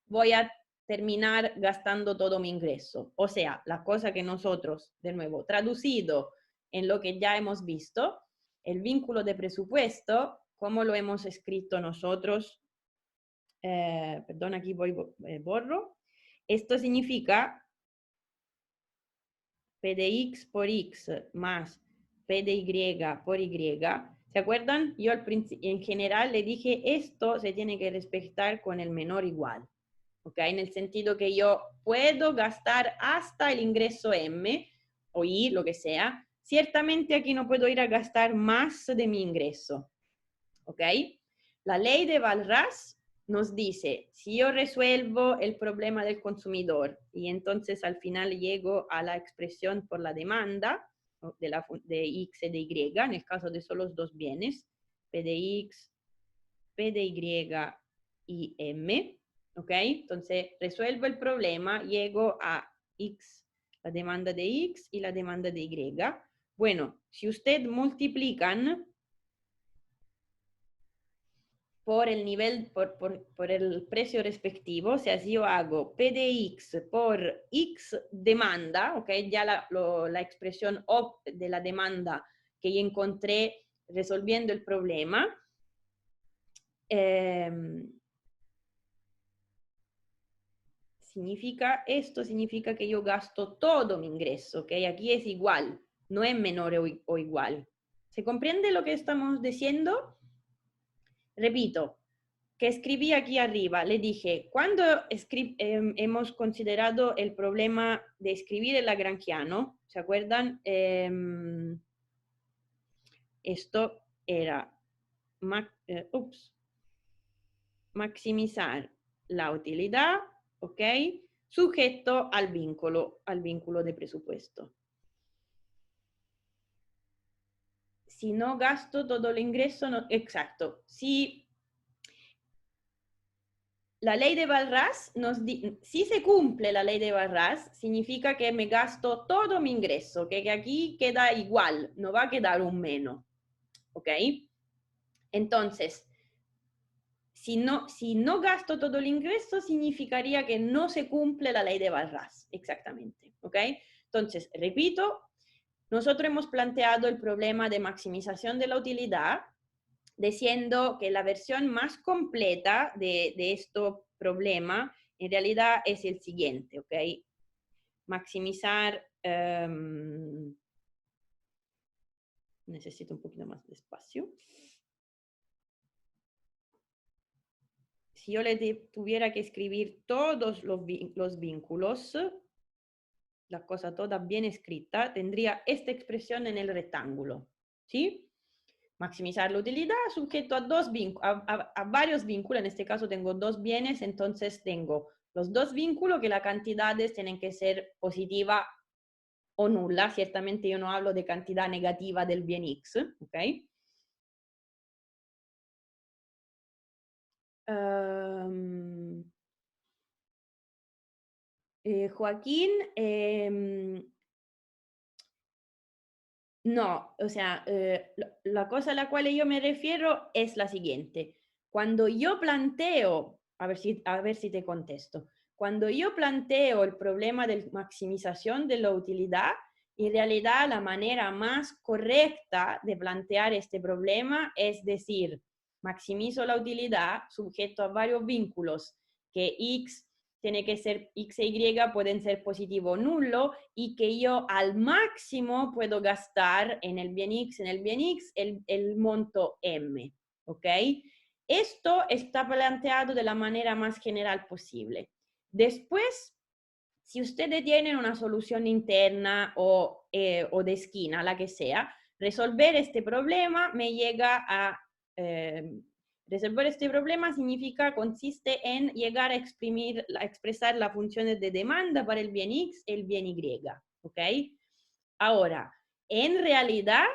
voy a terminar gastando todo mi ingreso. O sea, la cosa que nosotros, de nuevo, traducido en lo que ya hemos visto, el vínculo de presupuesto, como lo hemos escrito nosotros, perdón, aquí borro. Esto significa P de X por X más P de Y por Y. ¿Se acuerdan? Yo en general le dije esto se tiene que respetar con el menor igual. ¿Ok? En el sentido que yo puedo gastar hasta el ingreso M o I, lo que sea. Ciertamente aquí no puedo ir a gastar más de mi ingreso. ¿Ok? La ley de Walras nos dice, si yo resuelvo el problema del consumidor y entonces al final llego a la expresión por la demanda de X y de Y, en el caso de solo los dos bienes, P de X, P de Y y M, ¿ok? Entonces resuelvo el problema, llego a X, la demanda de X y la demanda de Y. Bueno, si usted multiplican por el nivel, por el precio respectivo, o sea, si yo hago P de X por X demanda, ¿ok? Ya la expresión de la demanda que yo encontré resolviendo el problema, significa que yo gasto todo mi ingreso, ¿ok? Aquí es igual, no es menor o igual. ¿Se comprende lo que estamos diciendo? Repito, que escribí aquí arriba, le dije, cuando hemos considerado el problema de escribir el lagrangiano, ¿se acuerdan? Esto era maximizar la utilidad, ¿ok? Sujeto al vínculo de presupuesto. si no gasto todo el ingreso, no, exacto. Si la ley de Walras si se cumple la ley de Walras, significa que me gasto todo mi ingreso, que aquí queda igual, no va a quedar un menos, ¿ok? Entonces, si no gasto todo el ingreso, significaría que no se cumple la ley de Walras, exactamente, ¿ok? Entonces, repito, nosotros hemos planteado el problema de maximización de la utilidad, diciendo que la versión más completa de este problema en realidad es el siguiente, ¿ok? Maximizar, necesito un poquito más de espacio. Si yo le tuviera que escribir todos los vínculos, la cosa toda bien escrita, tendría esta expresión en el rectángulo, ¿sí? Maximizar la utilidad sujeto a varios vínculos, en este caso tengo dos bienes, entonces tengo los dos vínculos que las cantidades tienen que ser positiva o nula, ciertamente yo no hablo de cantidad negativa del bien X, ¿ok? Joaquín, no, o sea, la cosa a la cual yo me refiero es la siguiente. Cuando yo planteo, a ver si te contesto, cuando yo planteo el problema de maximización de la utilidad, en realidad la manera más correcta de plantear este problema es decir, maximizo la utilidad sujeto a varios vínculos, que X tiene que ser X e Y, pueden ser positivo o nulo, y que yo al máximo puedo gastar en el bien X, el monto M, ¿ok? Esto está planteado de la manera más general posible. Después, si ustedes tienen una solución interna o de esquina, la que sea, resolver este problema me llega a... resolver este problema consiste en llegar a expresar las funciones de demanda para el bien X y el bien Y, ¿ok? Ahora, en realidad,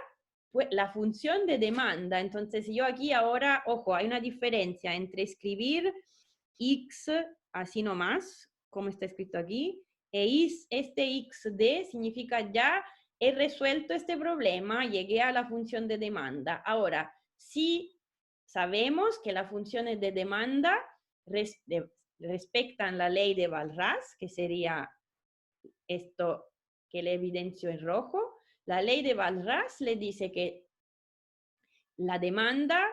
pues, la función de demanda, entonces yo aquí ahora, ojo, hay una diferencia entre escribir X así nomás, como está escrito aquí, este XD significa ya he resuelto este problema, llegué a la función de demanda. Ahora, si sabemos que las funciones de demanda respetan la ley de Walras, que sería esto que le evidencio en rojo. La ley de Walras le dice que la demanda,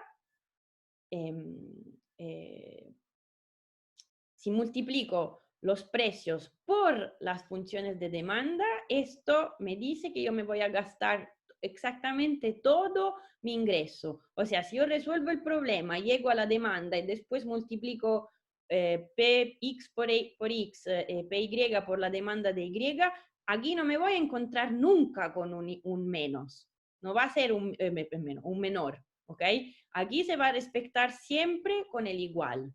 si multiplico los precios por las funciones de demanda, esto me dice que yo me voy a gastar exactamente todo mi ingreso. O sea, si yo resuelvo el problema, llego a la demanda y después multiplico Px por X, Py por la demanda de Y, aquí no me voy a encontrar nunca con un menos. No va a ser un menor, ¿ok? Aquí se va a respetar siempre con el igual.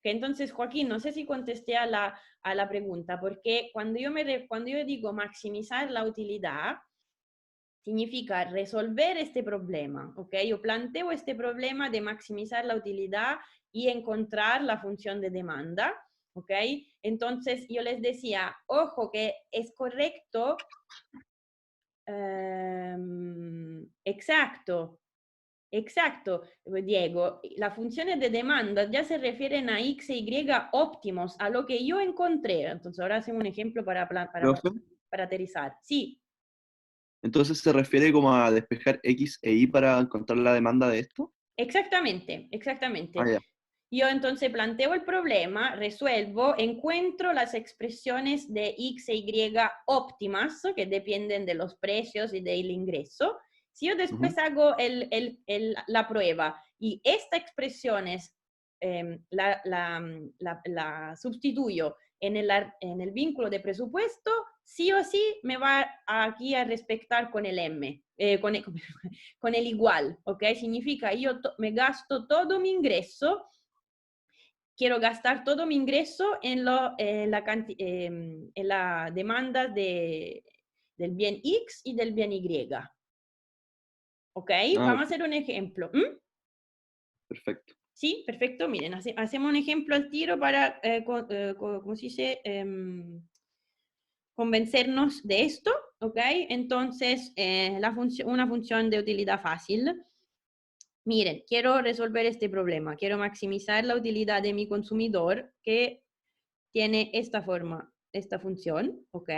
Entonces, Joaquín, no sé si contesté a la pregunta, porque cuando yo digo maximizar la utilidad, significa resolver este problema, ¿ok? Yo planteo este problema de maximizar la utilidad y encontrar la función de demanda, ¿ok? Entonces, yo les decía, ojo, que es correcto, exacto, exacto, Diego. Las funciones de demanda ya se refieren a X e Y óptimos, a lo que yo encontré. Entonces, ahora hacemos un ejemplo Profe, para aterrizar. Sí, entonces se refiere como a despejar X e Y para encontrar la demanda de esto. exactamente, exactamente. Ah, ya. Yo entonces planteo el problema, resuelvo, encuentro las expresiones de X e Y óptimas que dependen de los precios y del ingreso. Si yo después hago la prueba y esta expresiones la sustituyo en el vínculo de presupuesto, sí o sí me va aquí a respetar con el M, con el igual, ¿ok? Significa yo me gasto todo mi ingreso, quiero gastar todo mi ingreso en la demanda del bien X y del bien Y. ¿Ok? Ah, Vamos a hacer un ejemplo. ¿Mm? perfecto. Sí, perfecto. Miren, hacemos un ejemplo al tiro para, ¿cómo se dice? Convencernos de esto, ¿ok? Entonces, una función de utilidad fácil. Miren, quiero resolver este problema, quiero maximizar la utilidad de mi consumidor que tiene esta forma, esta función, ¿ok?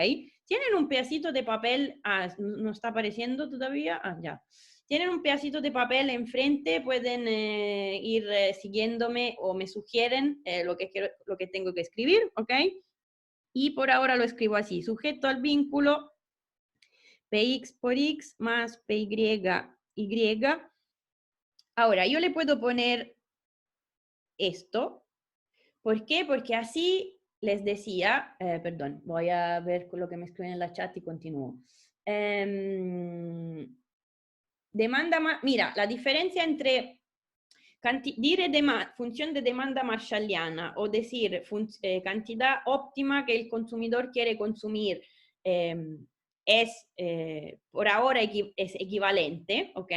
Tienen un pedacito de papel, no está apareciendo todavía, ya. Tienen un pedacito de papel enfrente, pueden ir siguiéndome o me sugieren lo que tengo que escribir, ¿ok? Y por ahora lo escribo así, sujeto al vínculo px por x más py, y. Ahora, yo le puedo poner esto. ¿Por qué? Porque así les decía, perdón, voy a ver lo que me escriben en la chat y continúo. Mira, la diferencia entre dire función de demanda marshalliana o decir cantidad óptima que el consumidor quiere consumir es por ahora es equivalente, ¿ok?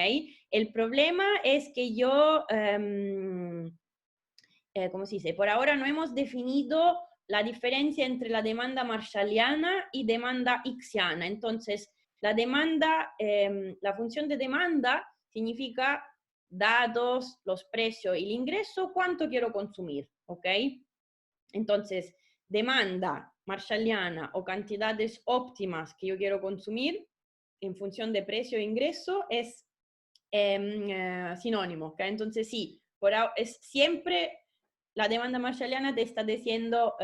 El problema es que yo, ¿cómo se dice? Por ahora no hemos definido la diferencia entre la demanda marshalliana y demanda Xiana. Entonces, la función de demanda significa datos, los precios y el ingreso, cuánto quiero consumir, ¿ok? Entonces, demanda marshalliana o cantidades óptimas que yo quiero consumir en función de precio e ingreso es sinónimo, ¿ok? Entonces, sí, es siempre la demanda marshalliana te está diciendo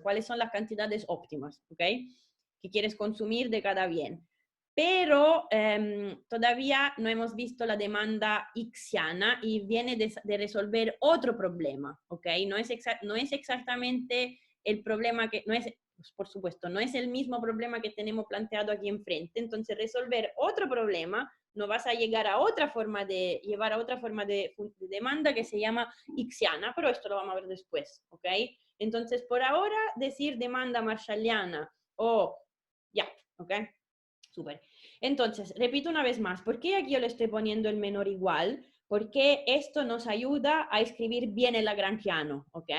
cuáles son las cantidades óptimas, ¿ok? Que quieres consumir de cada bien. Pero todavía no hemos visto la demanda Xiana y viene de resolver otro problema, ¿ok? No es exactamente el problema que, no es, pues, por supuesto, no es el mismo problema que tenemos planteado aquí enfrente. Entonces, resolver otro problema no vas a llegar a otra forma de llevar a otra forma de demanda que se llama Xiana, pero esto lo vamos a ver después, ¿ok? Entonces, por ahora, decir demanda marshalliana o ya, ¿ok? Súper. Entonces, repito una vez más, ¿por qué aquí yo le estoy poniendo el menor igual? Porque esto nos ayuda a escribir bien el lagrangiano, ¿ok?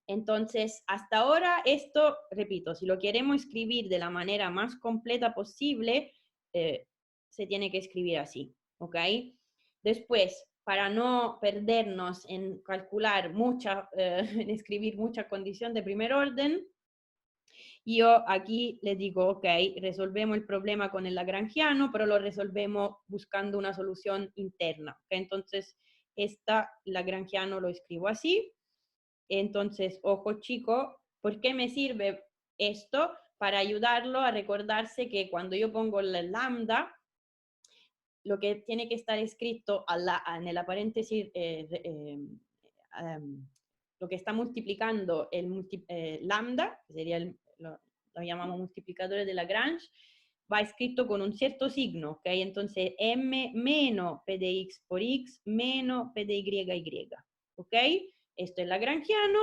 Entonces, hasta ahora esto, repito, si lo queremos escribir de la manera más completa posible, se tiene que escribir así, ¿ok? Después, para no perdernos en calcular en escribir mucha condición de primer orden, yo aquí les digo, ok, resolvemos el problema con el lagrangiano, pero lo resolvemos buscando una solución interna. ¿Okay? Entonces, esta lagrangiano lo escribo así. Entonces, ojo chico, ¿por qué me sirve esto? Para ayudarlo a recordarse que cuando yo pongo la lambda, lo que tiene que estar escrito en el paréntesis, lo que está multiplicando lambda, que sería lo llamamos multiplicadores de Lagrange, va escrito con un cierto signo, ¿ok? Entonces, m menos p de x por x menos p de y, ¿ok? Esto es lagrangiano.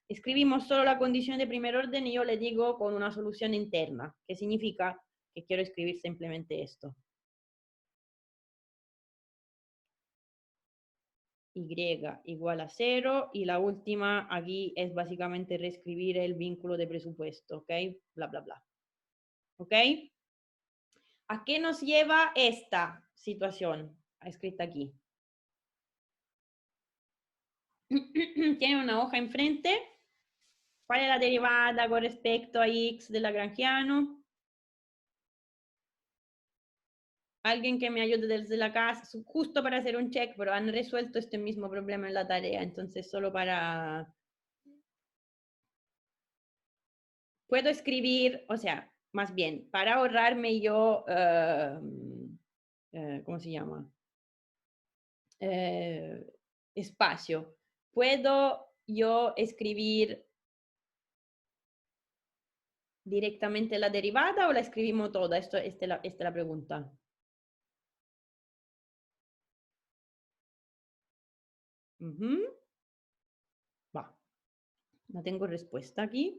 Escribimos solo la condición de primer orden y yo le digo con una solución interna, que significa que quiero escribir simplemente esto. Y igual a 0 y la última aquí es básicamente reescribir el vínculo de presupuesto, ¿ok? Bla, bla, bla. ¿Ok? ¿A qué nos lleva esta situación escrita aquí? Tiene una hoja enfrente. ¿Cuál es la derivada con respecto a x del lagrangiano? Alguien que me ayude desde la casa, justo para hacer un check, pero han resuelto este mismo problema en la tarea, entonces solo para... Puedo escribir, o sea, más bien, para ahorrarme yo, ¿cómo se llama? Espacio. ¿Puedo yo escribir directamente la derivada o la escribimos toda? Esta es la pregunta. Va. No tengo respuesta aquí.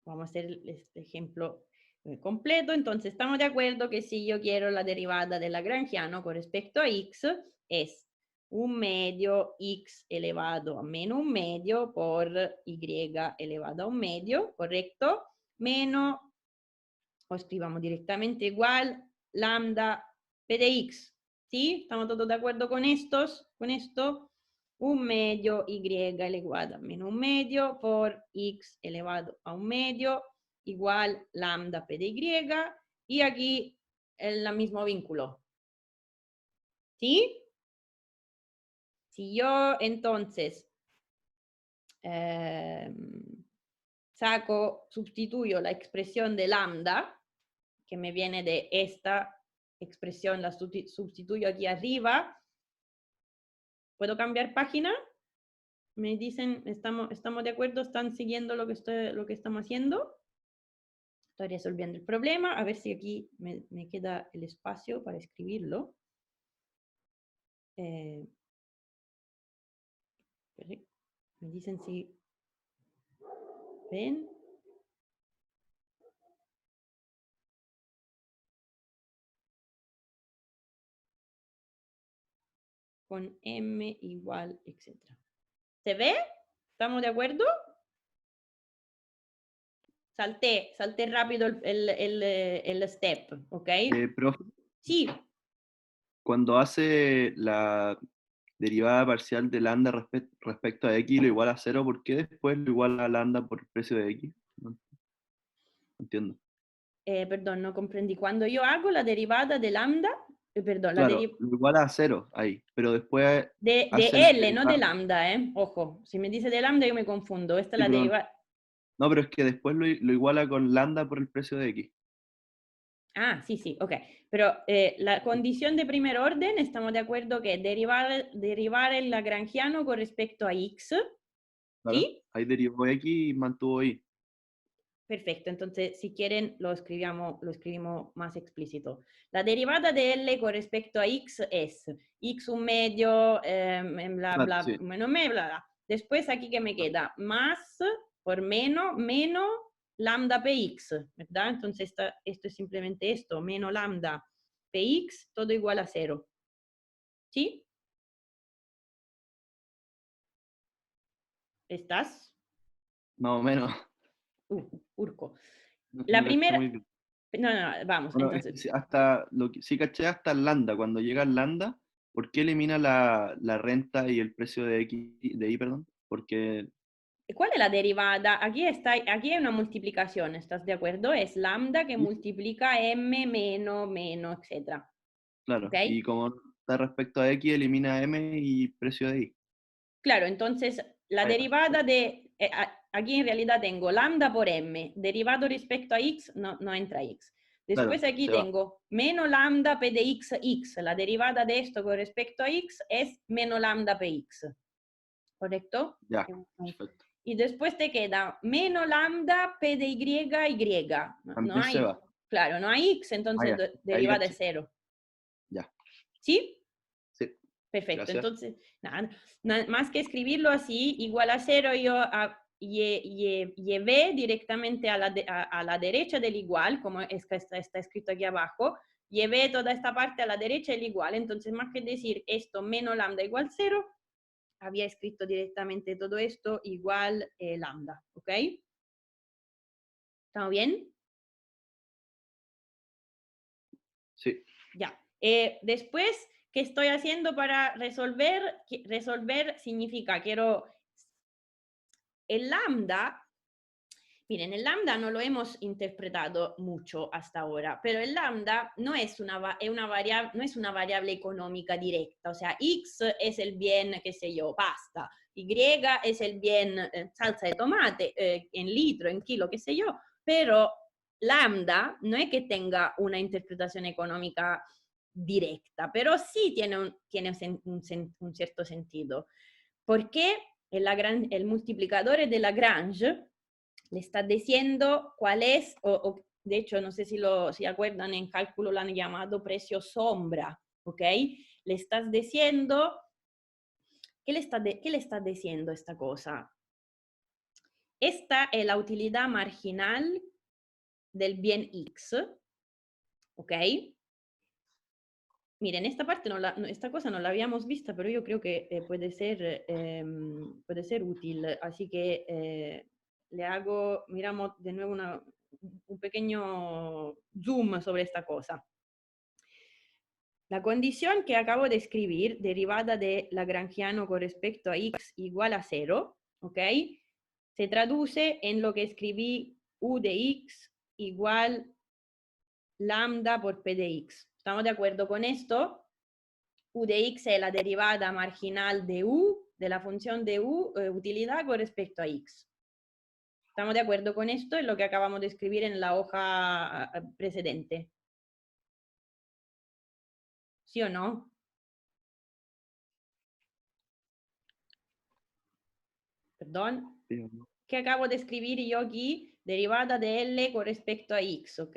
Vamos a hacer este ejemplo completo, entonces estamos de acuerdo que si yo quiero la derivada del lagrangiano con respecto a x es 1/2 x elevado a menos 1/2 por y elevado a 1/2, ¿correcto? Menos, o escribamos directamente igual, lambda p de x, ¿sí? ¿Estamos todos de acuerdo con estos? Con esto, 1/2 y elevado a menos 1/2 por x elevado a 1/2 igual lambda p de y, y aquí el mismo vínculo, ¿sí? Si yo entonces sustituyo la expresión de lambda, que me viene de esta expresión, la sustituyo aquí arriba. ¿Puedo cambiar página? Me dicen, ¿estamos de acuerdo? ¿Están siguiendo lo que estamos haciendo? Estoy resolviendo el problema. A ver si aquí me queda el espacio para escribirlo. Me dicen si ven. Con m igual, etc. ¿Se ve? ¿Estamos de acuerdo? Salté rápido el step, ¿ok? Profe, Sí, cuando hace la derivada parcial de lambda respecto a x lo igual a 0, ¿por qué después lo igual a lambda por el precio de x? No entiendo. perdón, no comprendí. Cuando yo hago la derivada de lambda, perdón, la Claro, derivada lo igual a 0 ahí, pero después de hace la L, no de derivada. lambda, ¿eh? Ojo, si me dice de lambda yo me confundo. Esta es Sí, la perdón. derivada. No, pero es que después lo iguala con lambda por el precio de x. Ah, sí, sí, ok. Pero la condición de primer orden, estamos de acuerdo que derivar el lagrangiano con respecto a x, Claro, ¿sí? ahí derivó x y mantuvo y. Perfecto, entonces si quieren lo escribimos más explícito. La derivada de L con respecto a x es x 1/2, bla, Claro, bla, sí. menos me, bla, bla. Después aquí que me queda más por menos lambda px, ¿verdad? Entonces esto es simplemente esto, menos lambda px, todo igual a 0. ¿Sí? ¿Estás? Más o menos. Urco. No, La no caché primera, muy bien. no, no, vamos, Bueno, entonces. sí, hasta sí caché hasta el lambda. Cuando llega el lambda, ¿por qué elimina la renta y el precio de x, de y, perdón? Porque, ¿Cuál es la derivada? Aquí hay una multiplicación, ¿estás de acuerdo? Es lambda que y, multiplica m menos, etc. ¿Ok? claro, y como está respecto a x, elimina m y precio de y. Claro, entonces la Ah, ya, derivada perfecto. de... aquí en realidad tengo lambda por m, derivado respecto a x, no entra x. Claro, Después aquí se va. tengo menos lambda p de x. La derivada de esto con respecto a x es menos lambda px. ¿Correcto? Ya, perfecto. Y después te queda menos lambda p de y. No También se hay, va. claro, no hay x, Ah, entonces ya, ahí derivada es caché. 0. Ya, ¿Sí? sí, Perfecto. gracias. Entonces, nada, más que escribirlo así, igual a 0, yo llevé directamente a la derecha del igual, como está escrito aquí abajo, llevé toda esta parte a la derecha del igual. Entonces, más que decir esto menos lambda igual 0, había escrito directamente todo esto igual lambda. ¿Ok? ¿Estamos bien? Sí. Ya. Después, ¿qué estoy haciendo para resolver? Resolver significa, el lambda, miren, el lambda no lo hemos interpretado mucho hasta ahora, pero el lambda no es no es una variable económica directa, o sea, x es el bien, qué sé yo, pasta, y es el bien salsa de tomate, en litro, en kilo, qué sé yo, pero lambda no es que tenga una interpretación económica directa, pero sí tiene un cierto sentido, porque el multiplicador de Lagrange le está diciendo cuál es, de hecho, no sé si acuerdan, en cálculo lo han llamado precio sombra, ¿ok? Le estás diciendo, ¿qué le está diciendo esta cosa? Esta es la utilidad marginal del bien x, ¿ok? Miren, esta parte esta cosa no la habíamos vista, pero yo creo que puede ser útil, así que miramos de nuevo un pequeño zoom sobre esta cosa. La condición que acabo de escribir, derivada de lagrangiano con respecto a x igual a 0, ¿ok? Se traduce en lo que escribí u de x igual lambda por p de x. ¿Estamos de acuerdo con esto? U de x es la derivada marginal de u, de la función de u, utilidad con respecto a x. ¿Estamos de acuerdo con esto? Es lo que acabamos de escribir en la hoja precedente. ¿Sí o no? Perdón. Sí. Que acabo de escribir yo aquí, derivada de L con respecto a X, ¿ok?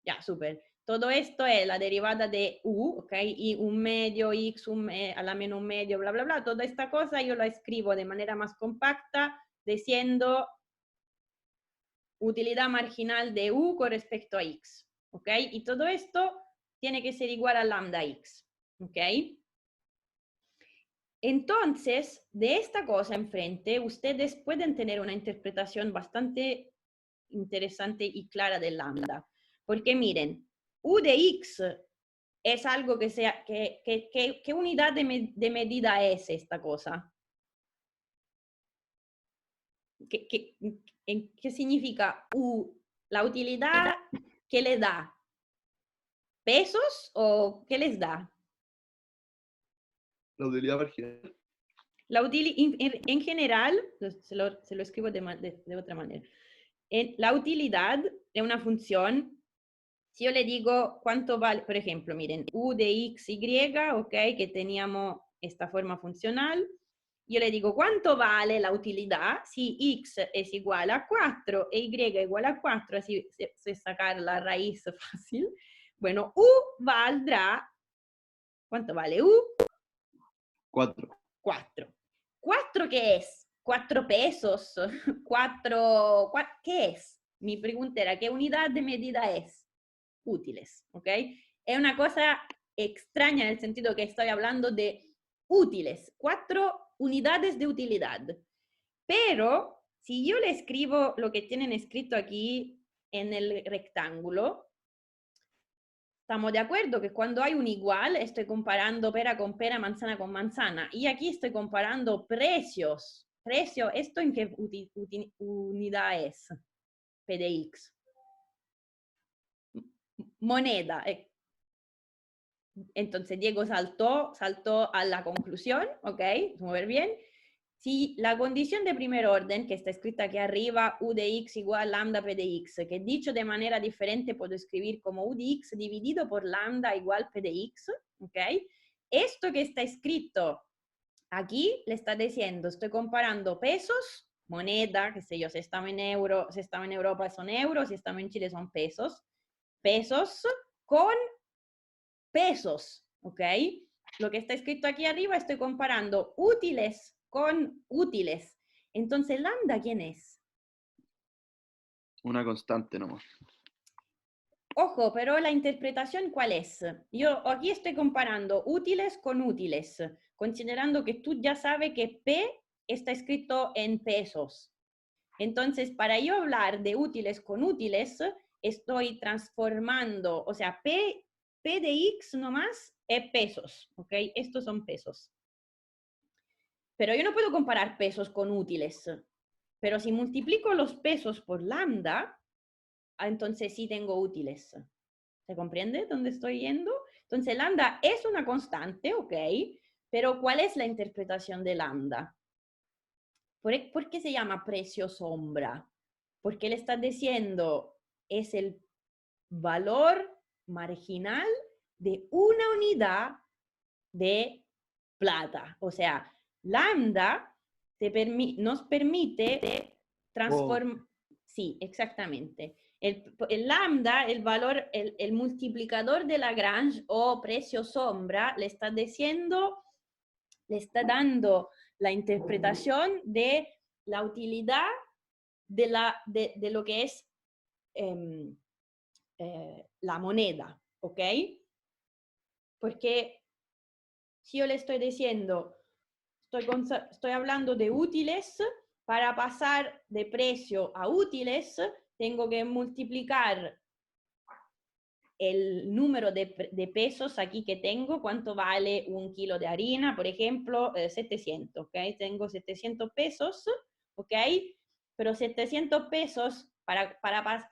Ya, súper. Todo esto es la derivada de U, ¿ok? Y un medio, X, a la menos un medio, bla, bla, bla. Toda esta cosa yo la escribo de manera más compacta, diciendo utilidad marginal de U con respecto a X, ¿ok? Y todo esto tiene que ser igual a lambda X, ¿ok? Entonces, de esta cosa enfrente, ustedes pueden tener una interpretación bastante interesante y clara del lambda. Porque miren, U de x es algo que sea, ¿qué unidad de medida es esta cosa? ¿Qué significa U? ¿La utilidad qué le da? ¿Pesos o qué les da? La utilidad marginal. En general, se lo escribo de otra manera. La utilidad de una función, si yo le digo cuánto vale, por ejemplo, miren, u de x, y, ok, que teníamos esta forma funcional, yo le digo cuánto vale la utilidad si x es igual a 4 e y es igual a 4, así se sacar la raíz fácil. Bueno, u valdrá, ¿cuánto vale u? 4. 4. ¿4 qué es? 4 pesos. 4, ¿qué es? Mi pregunta era, ¿qué unidad de medida es? Útiles, ¿ok? Es una cosa extraña en el sentido que estoy hablando de útiles, 4 unidades de utilidad. Pero si yo le escribo lo que tienen escrito aquí en el rectángulo, estamos de acuerdo que cuando hay un igual estoy comparando pera con pera, manzana con manzana. Y aquí estoy comparando precios. Precio, ¿esto en qué unidad es? P de X. Moneda. Entonces Diego saltó a la conclusión, ¿ok? Vamos a ver bien. Si la condición de primer orden, que está escrita aquí arriba, u de x igual lambda p de x, que dicho de manera diferente puedo escribir como u de x dividido por lambda igual p de x, ¿ok? Esto que está escrito aquí le está diciendo, estoy comparando pesos, moneda, qué sé yo, si estamos en Europa son euros, si estamos en Chile son pesos, pesos con pesos, ¿ok? Lo que está escrito aquí arriba, estoy comparando útiles con útiles. Entonces, lambda, ¿quién es? Una constante nomás. Ojo, pero la interpretación, ¿cuál es? Yo aquí estoy comparando útiles con útiles, considerando que tú ya sabes que P está escrito en pesos. Entonces, para yo hablar de útiles con útiles, estoy transformando, o sea, P de X nomás es pesos, ¿ok? Estos son pesos. Pero yo no puedo comparar pesos con útiles. Pero si multiplico los pesos por lambda, entonces sí tengo útiles. ¿Se comprende dónde estoy yendo? Entonces lambda es una constante, ¿ok? Pero ¿cuál es la interpretación de lambda? ¿Por qué se llama precio sombra? Porque le está diciendo es el valor marginal de una unidad de plata. O sea, lambda nos permite transformar. Sí, exactamente. El lambda, el valor, el multiplicador de Lagrange o precio sombra, le está dando la interpretación de la utilidad de lo que es la moneda, ¿ok? Porque si yo le estoy diciendo, estoy hablando de útiles, para pasar de precio a útiles, tengo que multiplicar el número de pesos aquí que tengo, cuánto vale un kilo de harina, por ejemplo, 700, ¿ok? Tengo 700 pesos, ¿ok? Pero 700 pesos, para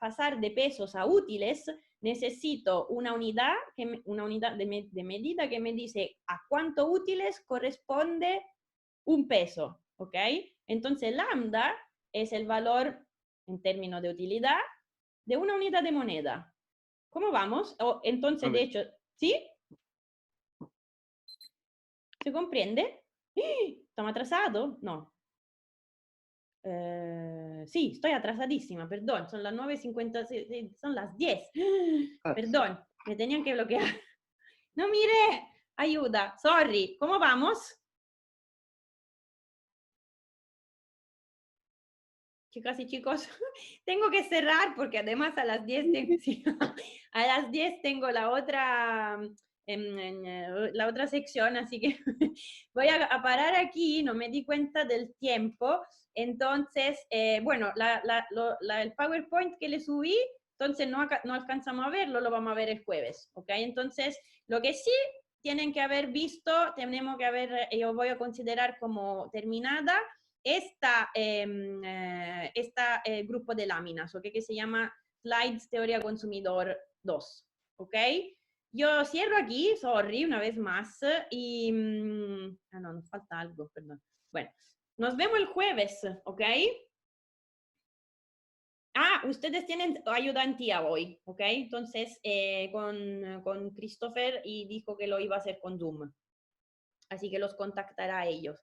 pasar de pesos a útiles, necesito una unidad de medida que me dice a cuánto útiles corresponde un peso, ¿ok? Entonces, lambda es el valor en términos de utilidad de una unidad de moneda. ¿Cómo vamos? Entonces, Ok. de hecho, ¿sí? ¿Se comprende? ¿Estamos atrasados? No. Sí, estoy atrasadísima, perdón, son las 9:56, son las 10. Ah, Perdón, me tenían que bloquear. No, mire, ayuda, sorry, ¿cómo vamos? Chicas y chicos, tengo que cerrar porque además a las 10, sí, a las 10 tengo la otra, la otra sección, así que voy a parar aquí, no me di cuenta del tiempo. Entonces, bueno, el PowerPoint que le subí, entonces no alcanzamos a verlo, lo vamos a ver el jueves, ¿ok? Entonces, lo que sí tienen que haber visto, tenemos que haber, yo voy a considerar como terminada grupo de láminas, ¿ok? Que se llama Slides Teoría Consumidor 2, ¿ok? Yo cierro aquí, sorry, una vez más, y... no, nos falta algo, perdón. Bueno, nos vemos el jueves, ¿ok? Ah, ustedes tienen ayudantía hoy, ¿ok? Entonces, con Christopher y dijo que lo iba a hacer con Zoom. Así que los contactará a ellos.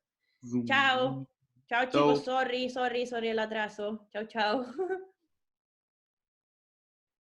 zoom. Chao. Chao chicos, Chau. sorry el atraso. Chao, chao.